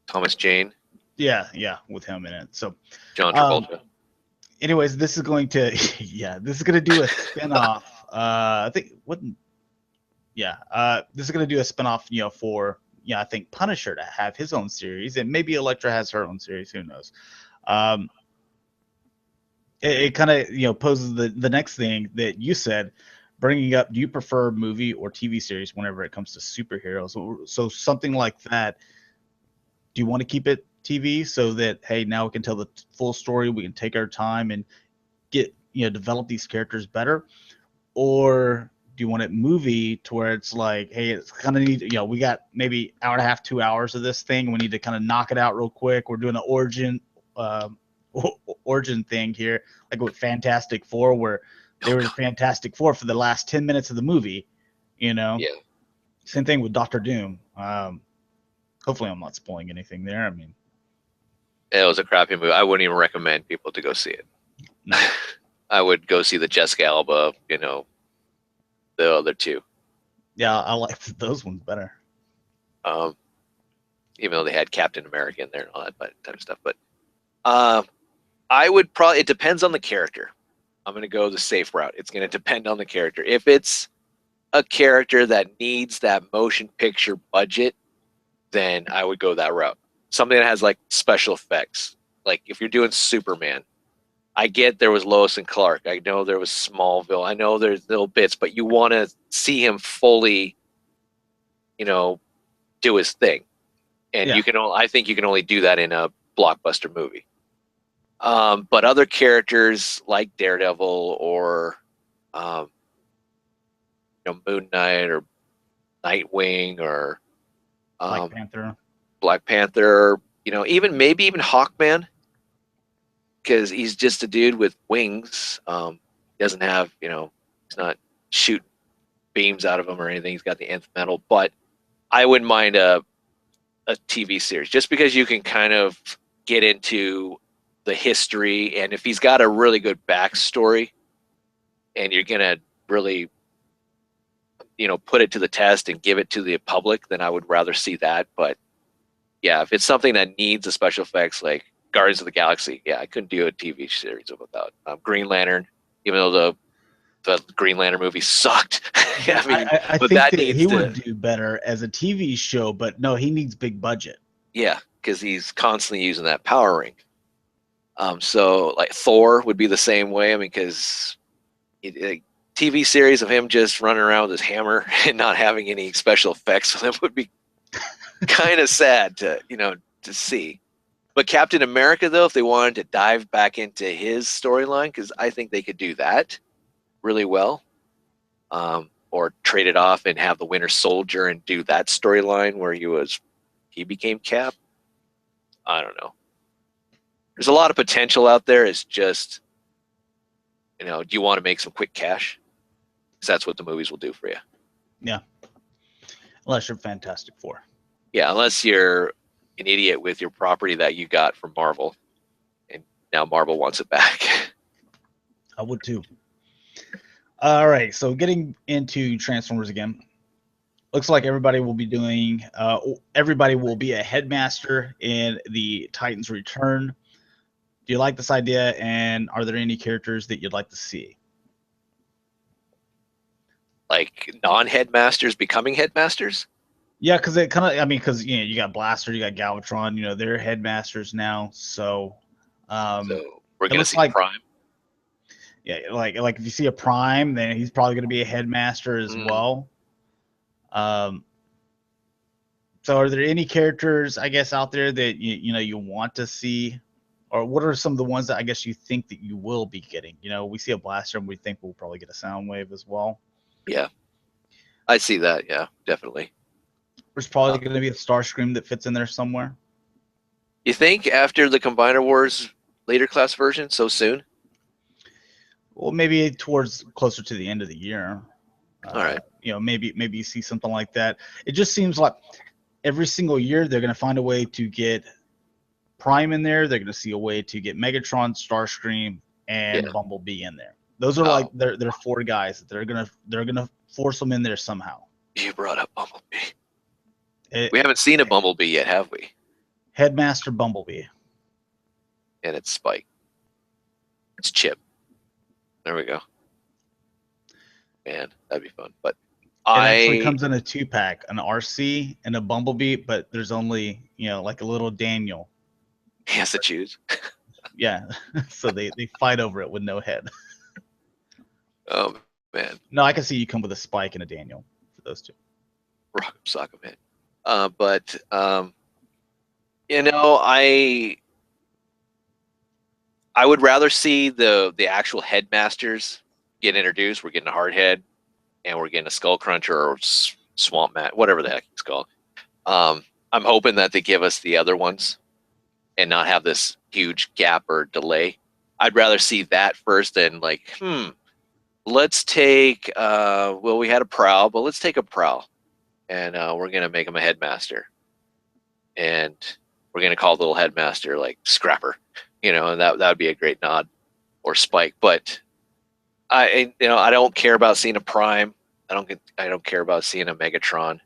Thomas Jane. Yeah, with him in it. So John Travolta. Anyways, this is going to this is going to do a spinoff. I think this is going to do a spinoff, for I think Punisher to have his own series, and maybe Elektra has her own series. Who knows? It kind of poses the next thing that you said, bringing up. Do you prefer movie or TV series whenever it comes to superheroes? So something like that. Do you want to keep it TV so that, hey, now we can tell the full story, we can take our time and get develop these characters better? Or do you want it movie to where it's like, hey, it's kind of need, we got maybe hour and a half, 2 hours of this thing, and we need to kind of knock it out real quick. We're doing an origin thing here, like with Fantastic Four, where they were Fantastic Four for the last 10 minutes of the movie. Yeah. Same thing with Doctor Doom. Hopefully I'm not spoiling anything there. I mean, it was a crappy movie. I wouldn't even recommend people to go see it. No. I would go see the Jessica Alba, the other two. Yeah, I like those ones better. Even though they had Captain America in there and all that type of stuff. But I would probably, it depends on the character. I'm going to go the safe route. It's going to depend on the character. If it's a character that needs that motion picture budget, then I would go that route. Something that has like special effects. Like if you're doing Superman, I get there was Lois and Clark. I know there was Smallville. I know there's little bits, but you want to see him fully, do his thing. And I think you can only do that in a blockbuster movie. But other characters like Daredevil or, Moon Knight or Nightwing or Black Panther, even Hawkman, because he's just a dude with wings. He doesn't have, he's not shooting beams out of him or anything. He's got the nth metal, but I wouldn't mind a TV series just because you can kind of get into the history, and if he's got a really good backstory and you're going to really, put it to the test and give it to the public, then I would rather see that. But yeah, if it's something that needs the special effects like Guardians of the Galaxy, I couldn't do a TV series without Green Lantern, even though the Green Lantern movie sucked. I think that he would do better as a TV show, but no, he needs big budget. Yeah, because he's constantly using that power ring. So like Thor would be the same way. Because TV series of him just running around with his hammer and not having any special effects with him would be kind of sad to see. But Captain America, though, if they wanted to dive back into his storyline, because I think they could do that really well, or trade it off and have the Winter Soldier and do that storyline where he became Cap. I don't know. There's a lot of potential out there. It's just, do you want to make some quick cash? Because that's what the movies will do for you. Yeah. Unless you're Fantastic Four. Yeah, unless you're an idiot with your property that you got from Marvel, and now Marvel wants it back. I would too. All right, so getting into Transformers again. Looks like everybody will be doing. Everybody will be a headmaster in the Titans Return. Do you like this idea? And are there any characters that you'd like to see? Like non-headmasters becoming headmasters? Yeah, because it kind of. I mean, because you got Blaster, you got Galvatron. They're headmasters now. So, So we're it gonna looks see like Prime. yeah, like if you see a Prime, then he's probably going to be a headmaster as well. Um, so are there any characters, I guess, out there that you want to see, or what are some of the ones that I guess you think that you will be getting? We see a Blaster, and we think we'll probably get a Soundwave as well. Yeah, I see that. Yeah, definitely. There's probably going to be a Starscream that fits in there somewhere. You think after the Combiner Wars later class version so soon? Well, maybe towards closer to the end of the year. All right. Maybe you see something like that. It just seems like every single year they're going to find a way to get Prime in there. They're going to see a way to get Megatron, Starscream, and Bumblebee in there. Those are like they're four guys that they're gonna force them in there somehow. You brought up Bumblebee. We haven't seen a Bumblebee yet, have we? Headmaster Bumblebee. And it's Spike. It's Chip. There we go. Man, that'd be fun. But it actually comes in a 2-pack, an RC and a Bumblebee, but there's only like a little Daniel. He has to choose. Yeah, so they fight over it with no head. Oh man. No, I can see you come with a Spike and a Daniel for those two. Rock 'em, sock 'em, man. But I would rather see the actual headmasters get introduced. We're getting a Hardhead, and we're getting a Skull Cruncher or Swamp Mat, whatever the heck it's called. I'm hoping that they give us the other ones and not have this huge gap or delay. I'd rather see that first than like, let's take, we had a Prowl, but let's take a Prowl, and we're going to make him a headmaster. And we're going to call the little headmaster like Scrapper, and that would be a great nod, or Spike. But I don't care about seeing a Prime. I don't care about seeing a Megatron,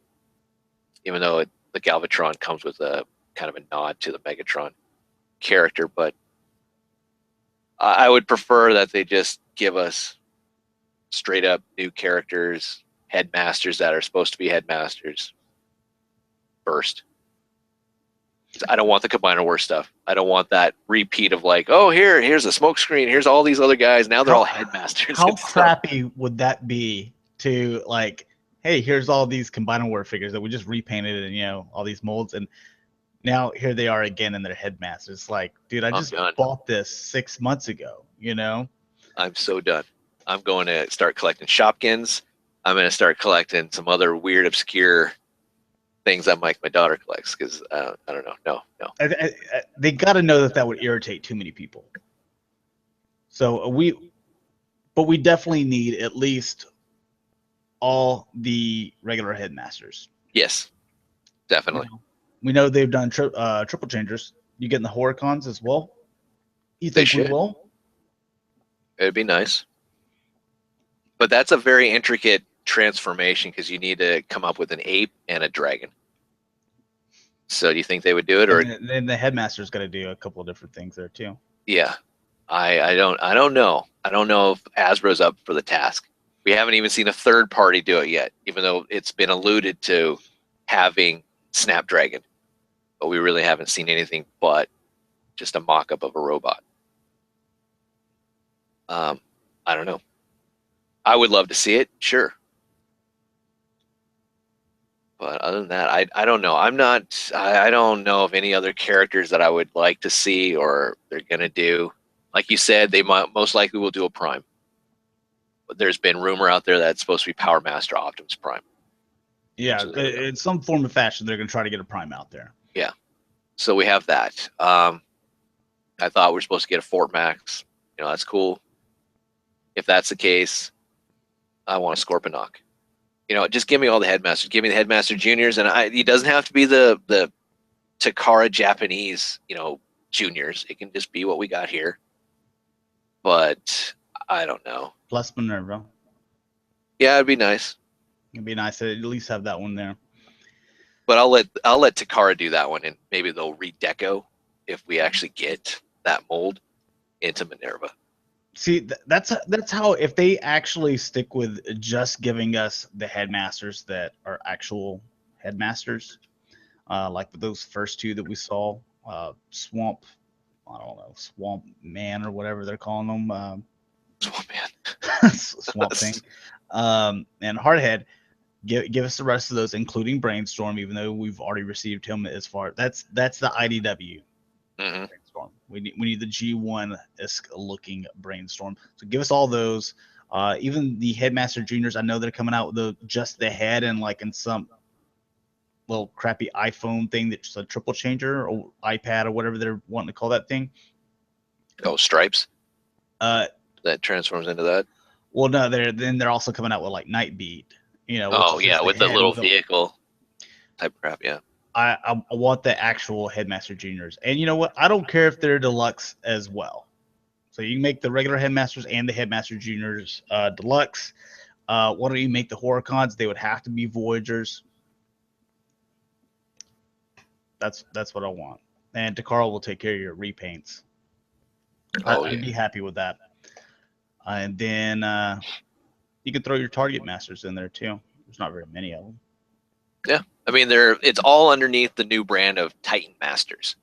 even though the Galvatron comes with a kind of a nod to the Megatron character. But I would prefer that they just give us straight up new characters, headmasters that are supposed to be headmasters first. I don't want the Combiner Wars stuff. I don't want that repeat of like, oh, here's a smoke screen. Here's all these other guys. Now they're all headmasters. How crappy would that be to like, hey, here's all these Combiner War figures that we just repainted and all these molds, and now here they are again in their headmasters. Like, dude, I just bought this 6 months ago. I'm so done. I'm going to start collecting Shopkins. I'm going to start collecting some other weird, obscure things that my daughter collects, because I don't know. No. They got to know that would irritate too many people. So we definitely need at least all the regular headmasters. Yes, definitely. We know they've done triple changers. You getting the Horicons as well? You think we will? It'd be nice. But that's a very intricate transformation because you need to come up with an ape and a dragon. So do you think they would do it, or then the headmaster's got to do a couple of different things there too? Yeah, I don't know. I don't know if Hasbro's up for the task. We haven't even seen a third party do it yet, even though it's been alluded to having Snapdragon, but we really haven't seen anything but just a mock-up of a robot. I don't know. I would love to see it, sure. But other than that, I don't know. I don't know of any other characters that I would like to see or they're going to do. Like you said, they most likely will do a Prime. But there's been rumor out there that it's supposed to be Power Master Optimus Prime. Yeah, in some form of fashion, they're going to try to get a Prime out there. Yeah. So we have that. I thought we were supposed to get a Fort Max. That's cool. If that's the case, I want a Scorponok. Just give me all the headmasters. Give me the headmaster juniors, and he doesn't have to be the Takara Japanese, juniors. It can just be what we got here. But I don't know. Plus Minerva. Yeah, it'd be nice. It'd be nice to at least have that one there. But I'll let Takara do that one, and maybe they'll redeco if we actually get that mold into Minerva. See, that's how, if they actually stick with just giving us the headmasters that are actual headmasters, like those first two that we saw, Swamp, I don't know, Swamp Man or whatever they're calling them, Swamp Man, Swamp Thing, and Hardhead. Give us the rest of those, including Brainstorm, even though we've already received him as far. That's the IDW. Mm-hmm. Brainstorm. We need the G1-esque looking Brainstorm. So give us all those. Even the Headmaster Juniors, I know they're coming out with just the head and like in some little crappy iPhone thing that's a triple changer or iPad or whatever they're wanting to call that thing. Oh, Stripes. That transforms into that. Well, no, they're also coming out with like Nightbeat. Oh yeah, with the little vehicle type crap. Yeah. I want the actual Headmaster Juniors. And you know what? I don't care if they're deluxe as well. So you can make the regular Headmasters and the Headmaster Juniors deluxe. Why don't you make the Horicons? They would have to be Voyagers. That's what I want. And Takara will take care of your repaints. I'd be happy with that. And then you can throw your Target Masters in there too. There's not very many of them. Yeah. I mean, it's all underneath the new brand of Titan Masters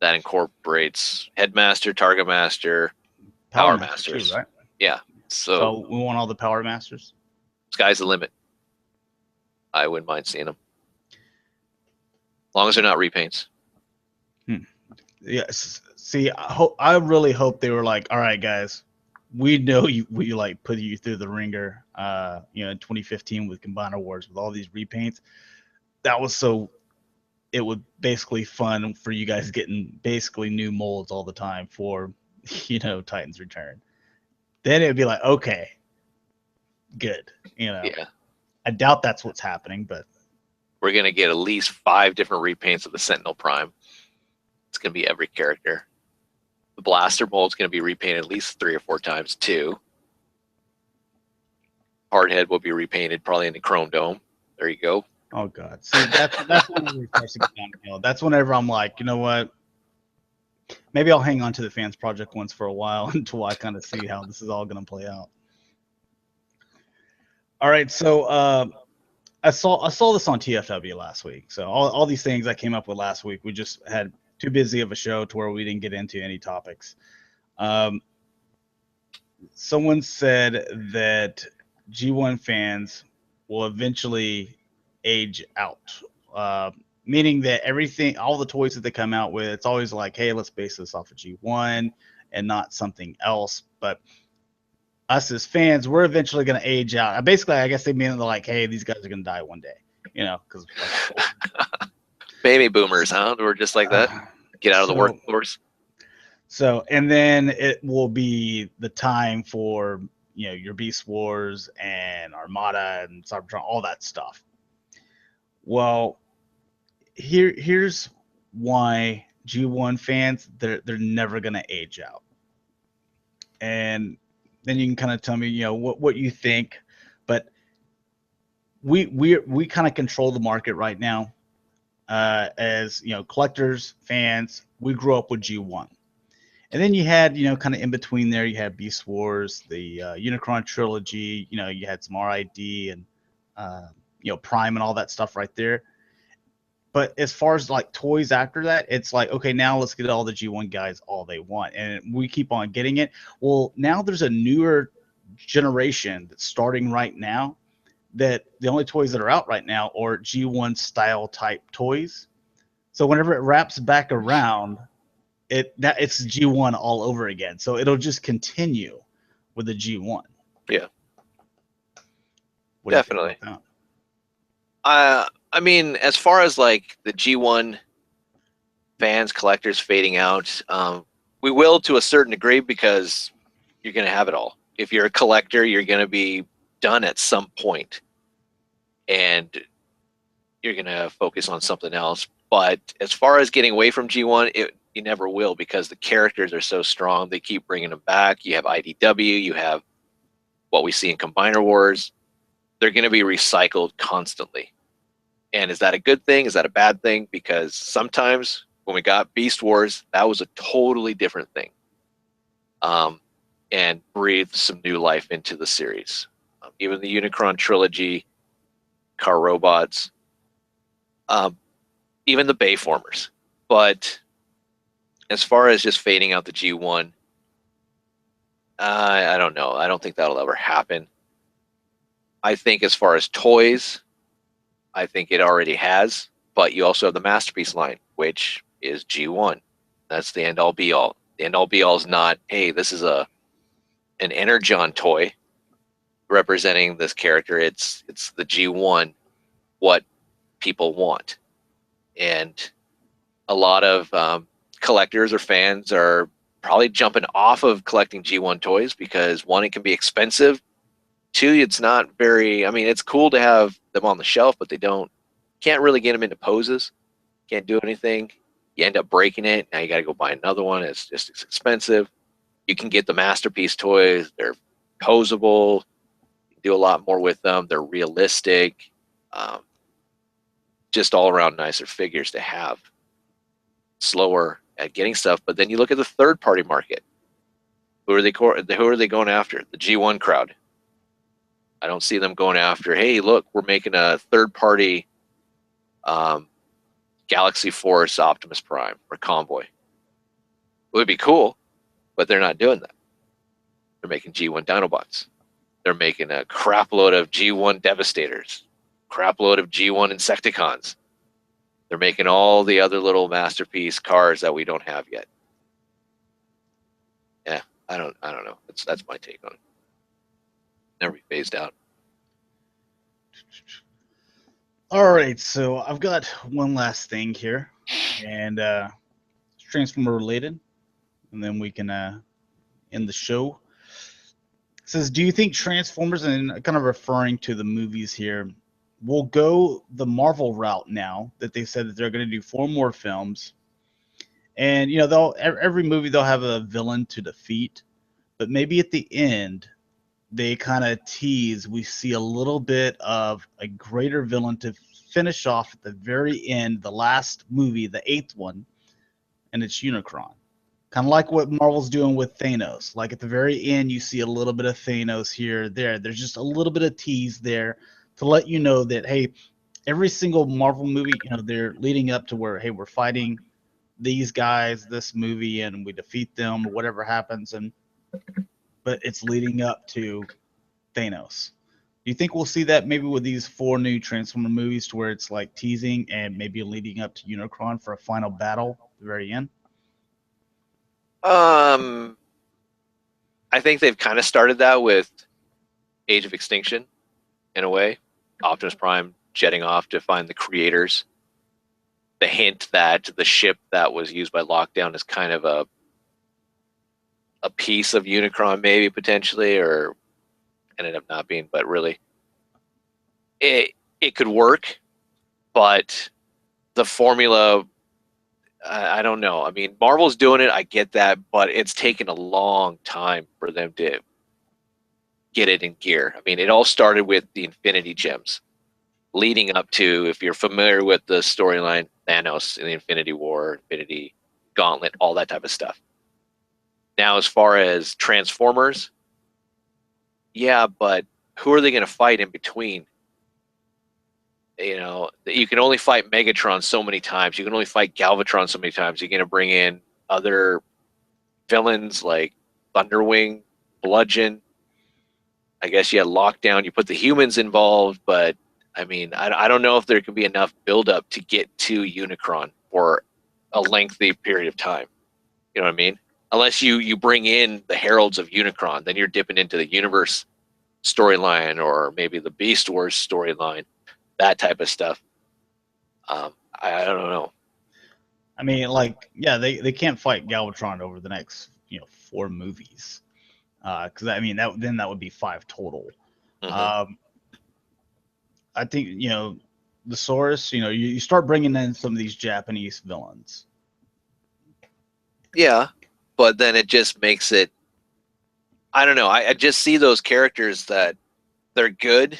that incorporates Headmaster, Target Master, Power Masters. Too, right? Yeah. So we want all the Power Masters. Sky's the limit. I wouldn't mind seeing them, as long as they're not repaints. Yes. See, I really hope they were like, all right, guys, we know we like put you through the ringer, in 2015 with Combiner Wars with all these repaints. That was so it was basically fun for you guys getting basically new molds all the time for, Titan's Return. Then it would be like, okay, good. Yeah. I doubt that's what's happening, but we're going to get at least 5 different repaints of the Sentinel Prime. It's going to be every character. The Blaster mold's going to be repainted at least 3 or 4 times too. Hardhead will be repainted probably in the Chrome Dome. There you go. Oh God! See, that's when we starts to get downhill. That's whenever I'm like, you know what? Maybe I'll hang on to the Fans Project once for a while until I kind of see how this is all going to play out. All right, so I saw this on TFW last week. So all these things I came up with last week, we just had too busy of a show to where we didn't get into any topics. Someone said that G1 fans will eventually age out, meaning that all the toys that they come out with, it's always like, hey, let's base this off of G1 and not something else. But us as fans, we're eventually going to age out. Basically, I guess they mean they're like, hey, these guys are going to die one day, because baby boomers, huh? We're just like that. Get out of the workforce. So, and then it will be the time for, your Beast Wars and Armada and Cybertron, all that stuff. Well, here's why G1 fans, they're never going to age out. And then you can kind of tell me, what you think. But we kind of control the market right now. As collectors, fans, we grew up with G1. And then you had, kind of in between there, you had Beast Wars, the Unicron trilogy, you had some RID and, Prime and all that stuff right there. But as far as like toys after that, it's like, okay, now let's get all the G1 guys all they want. And we keep on getting it. Well, now there's a newer generation that's starting right now that the only toys that are out right now are G1 style type toys. So whenever it wraps back around, it's G1 all over again. So it'll just continue with the G1. Yeah. Definitely. I mean, as far as like the G1 fans, collectors fading out, we will to a certain degree because you're going to have it all. If you're a collector, you're going to be done at some point, and you're going to focus on something else. But as far as getting away from G1, you never will, because the characters are so strong. They keep bringing them back. You have IDW. You have what we see in Combiner Wars. they're going to be recycled constantly. And is that a good thing? Is that a bad thing? Because sometimes when we got Beast Wars, that was a totally different thing, and breathed some new life into the series. Even the Unicron trilogy, car robots, even the Bayformers. But as far as just fading out the G1, I don't know. I don't think that'll ever happen. I think as far as toys, I think it already has. But you also have the Masterpiece line, which is G1. That's the end all be all. The end all be all is not, hey, this is an Energon toy representing this character. It's the G1, what people want. And a lot of collectors or fans are probably jumping off of collecting G1 toys because, one, it can be expensive. Two, it's not very, I mean, it's cool to have them on the shelf, but can't really get them into poses. Can't do anything. You end up breaking it. Now you got to go buy another one. It's expensive. You can get the Masterpiece toys. They're posable. You can do a lot more with them. They're realistic. Just all around nicer figures to have. Slower at getting stuff. But then you look at the third party market. Who are they going after? The G1 crowd. I don't see them going after, hey, look, we're making a third party Galaxy Force Optimus Prime or Convoy. It would be cool, but they're not doing that. They're making G1 Dinobots. They're making a crap load of G1 Devastators, crap load of G1 Insecticons. They're making all the other little Masterpiece cars that we don't have yet. Yeah, I don't know. That's my take on it. Never be phased out. All right, so I've got one last thing here, and it's Transformer related, and then we can end the show. It says, do you think Transformers, and kind of referring to the movies here, will go the Marvel route now that they said that they're going to do 4 more films? And, you know, every movie they'll have a villain to defeat, but maybe at the end they kind of tease, we see a little bit of a greater villain to finish off at the very end, the last movie, the 8th one, and it's Unicron. Kind of like what Marvel's doing with Thanos. Like at the very end, you see a little bit of Thanos here, there. There's just a little bit of tease there to let you know that, hey, every single Marvel movie, you know, they're leading up to where, hey, we're fighting these guys this movie and we defeat them or whatever happens, but it's leading up to Thanos. Do you think we'll see that maybe with these 4 new Transformer movies to where it's like teasing and maybe leading up to Unicron for a final battle at the very end? I think they've kind of started that with Age of Extinction in a way. Optimus Prime jetting off to find the creators. The hint that the ship that was used by Lockdown is kind of a piece of Unicron, maybe potentially, or ended up not being, but really it could work, but the formula, I don't know. I mean, Marvel's doing it, I get that, but it's taken a long time for them to get it in gear. I mean, it all started with the Infinity Gems, leading up to, if you're familiar with the storyline, Thanos in the Infinity War, Infinity Gauntlet, all that type of stuff. Now, as far as Transformers, yeah, but who are they going to fight in between? You know, you can only fight Megatron so many times. You can only fight Galvatron so many times. You're going to bring in other villains like Thunderwing, Bludgeon. I guess you had Lockdown. You put the humans involved, but I mean, I don't know if there can be enough buildup to get to Unicron for a lengthy period of time. You know what I mean? Unless you bring in the Heralds of Unicron, then you're dipping into the universe storyline or maybe the Beast Wars storyline, that type of stuff. I don't know. I mean, like, yeah, they can't fight Galvatron over the next 4 movies, because I mean that would be 5 total. Mm-hmm. I think the Saurus. You start bringing in some of these Japanese villains. Yeah, but then it just makes it. I don't know. I just see those characters that they're good,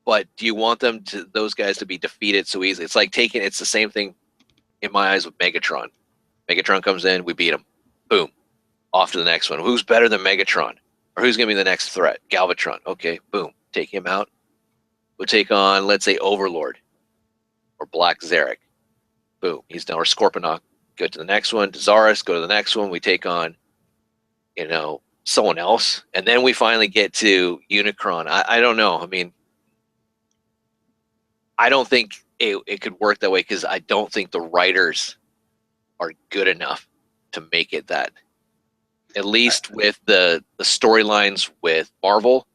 but do you want those guys to be defeated so easily? It's like it's the same thing in my eyes with Megatron. Megatron comes in, we beat him. Boom. Off to the next one. Who's better than Megatron? Or who's going to be the next threat? Galvatron. Okay, boom. Take him out. We'll take on, let's say, Overlord or Black Zarek. Boom. He's done. Or Scorponok. Go to the next one. Zaris, go to the next one. We take on, someone else. And then we finally get to Unicron. I don't know. I mean, I don't think it could work that way because I don't think the writers are good enough to make it that. At least with the storylines with Marvel,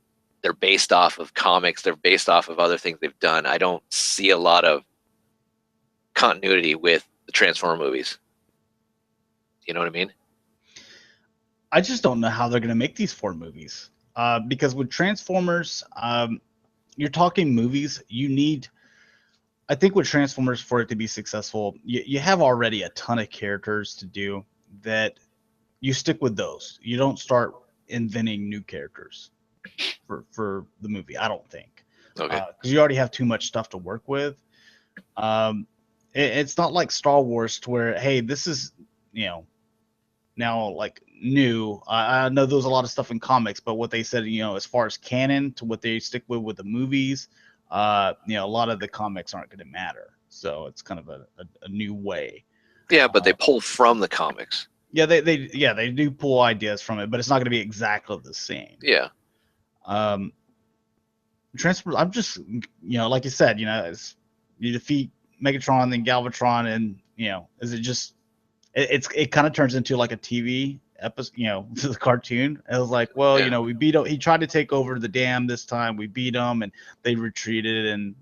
they're based off of comics. They're based off of other things they've done. I don't see a lot of continuity with the Transformer movies. You know what I mean? I just don't know how they're going to make these 4 movies. Because with Transformers, you're talking movies. I think with Transformers, for it to be successful, you have already a ton of characters to do that. You stick with those. You don't start inventing new characters for the movie, I don't think. Okay. Because you already have too much stuff to work with. It's not like Star Wars to where, hey, this is, now like new. I know there's a lot of stuff in comics, but what they said, as far as canon to what they stick with the movies, a lot of the comics aren't going to matter. So it's kind of a new way. Yeah, but they pull from the comics. Yeah, they do pull ideas from it, but it's not going to be exactly the same. Yeah. Transformers. I'm just, like you said, you defeat Megatron, then Galvatron, and is it just? It kind of turns into like a TV episode, the cartoon. It was like, well, Yeah. We beat him. He tried to take over the dam this time. We beat him, and they retreated, and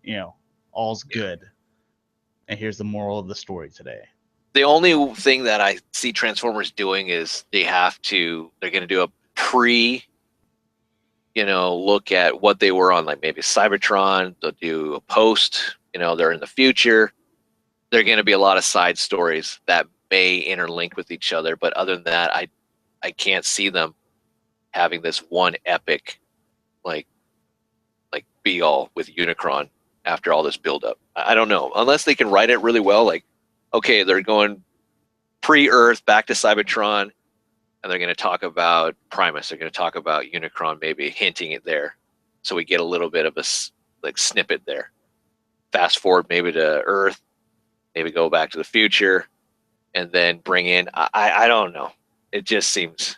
all's good. And here's the moral of the story today. The only thing that I see Transformers doing is they're going to do a look at what they were on, like maybe Cybertron. They'll do a post, they're in the future. There are going to be a lot of side stories that may interlink with each other. But other than that, I can't see them having this one epic, like be all with Unicron after all this buildup. I don't know. Unless they can write it really well, like, okay, they're going pre-Earth back to Cybertron, and they're going to talk about Primus. They're going to talk about Unicron, maybe hinting it there, so we get a little bit of a snippet there. Fast forward maybe to Earth, maybe go back to the future, and then bring in. I don't know. It just seems.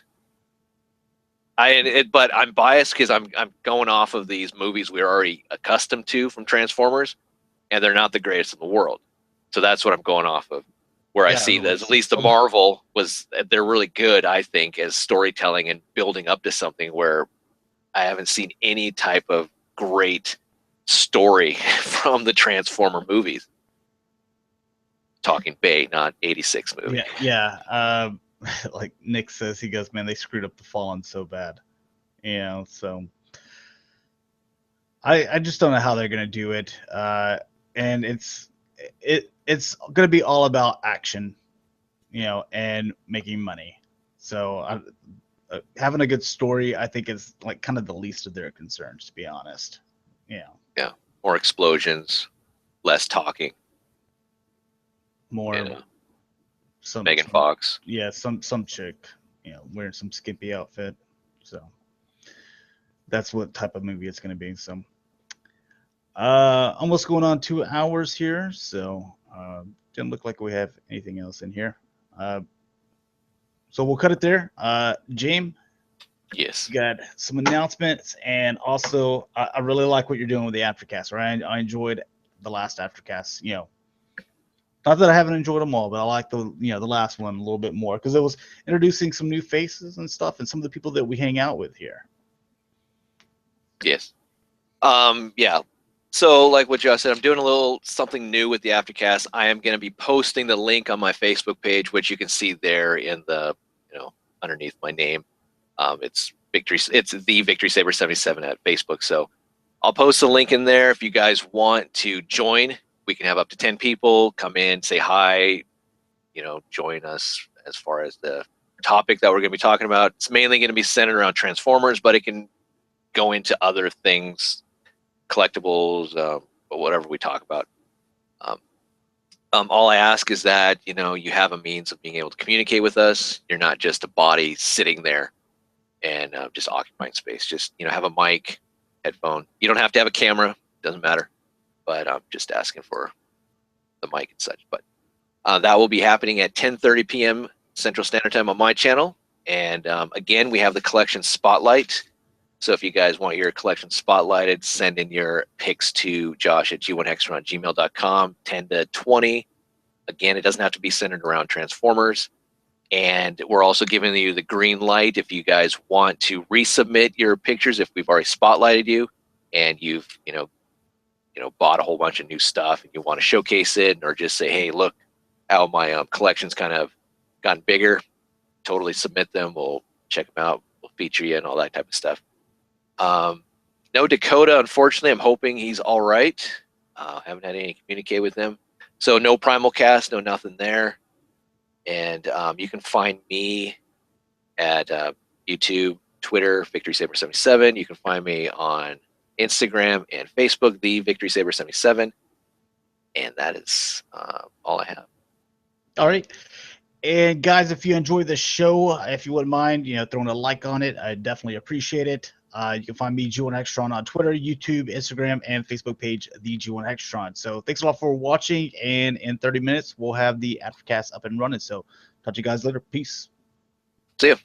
But I'm biased because I'm going off of these movies we're already accustomed to from Transformers, and they're not the greatest in the world. So that's what I'm going off of. Where I see that at least the Marvel they're really good, I think, as storytelling and building up to something where I haven't seen any type of great story from the Transformer movies. Talking Bay, not 86 movie. Yeah. Like Nick says, he goes, man, they screwed up the Fallen so bad. So I just don't know how they're gonna do it. And it's gonna be all about action, and making money. So having a good story, I think, is like kind of the least of their concerns, to be honest. Yeah. More explosions, less talking. More Megan Fox. Yeah, some chick, wearing some skimpy outfit. So that's what type of movie it's gonna be. So almost going on 2 hours here. So didn't look like we have anything else in here. So we'll cut it there. Jaim, Yes. you got some announcements, and also I really like what you're doing with the Aftercast. Right, I enjoyed the last Aftercast. Not that I haven't enjoyed them all, but I like the last one a little bit more because it was introducing some new faces and stuff, and some of the people that we hang out with here. Yes. Yeah. So, like what Josh said, I'm doing a little something new with the Aftercast. I am going to be posting the link on my Facebook page, which you can see there in the underneath my name. It's the Victory Saber 77 at Facebook. So I'll post the link in there if you guys want to join. We can have up to 10 people come in, say hi, join us as far as the topic that we're going to be talking about. It's mainly going to be centered around Transformers, but it can go into other things collectibles, whatever we talk about. All I ask is that, you know, you have a means of being able to communicate with us. You're not just a body sitting there and just occupying space. Just, you know, have a mic, headphone. You don't have to have a camera. Doesn't matter. But I'm just asking for the mic and such. But that will be happening at 10:30 p.m. Central Standard Time on my channel. And again, we have the collection spotlight. So if you guys want your collection spotlighted, send in your pics to josh@g1hextron@gmail.com, 10 to 20. Again, it doesn't have to be centered around Transformers. And we're also giving you the green light if you guys want to resubmit your pictures, if we've already spotlighted you and you've, you know, bought a whole bunch of new stuff and you want to showcase it, or just say, hey, look how my collection's kind of gotten bigger. Totally submit them. We'll check them out. We'll feature you and all that type of stuff. No Dakota, unfortunately. I'm hoping he's all right. Haven't had any communicate with him. So no PrimalCast, no nothing there. And you can find me at YouTube, Twitter, VictorySaber77. You can find me on Instagram and Facebook, the VictorySaber77. And that is all I have. All right. And guys, if you enjoy the show, if you wouldn't mind, you know, throwing a like on it, I definitely appreciate it. You can find me, G1Hextron, on Twitter, YouTube, Instagram, and Facebook page, the G1Hextron. So thanks a lot for watching, and in 30 minutes, we'll have the Aftercast up and running. So talk to you guys later. Peace. See ya.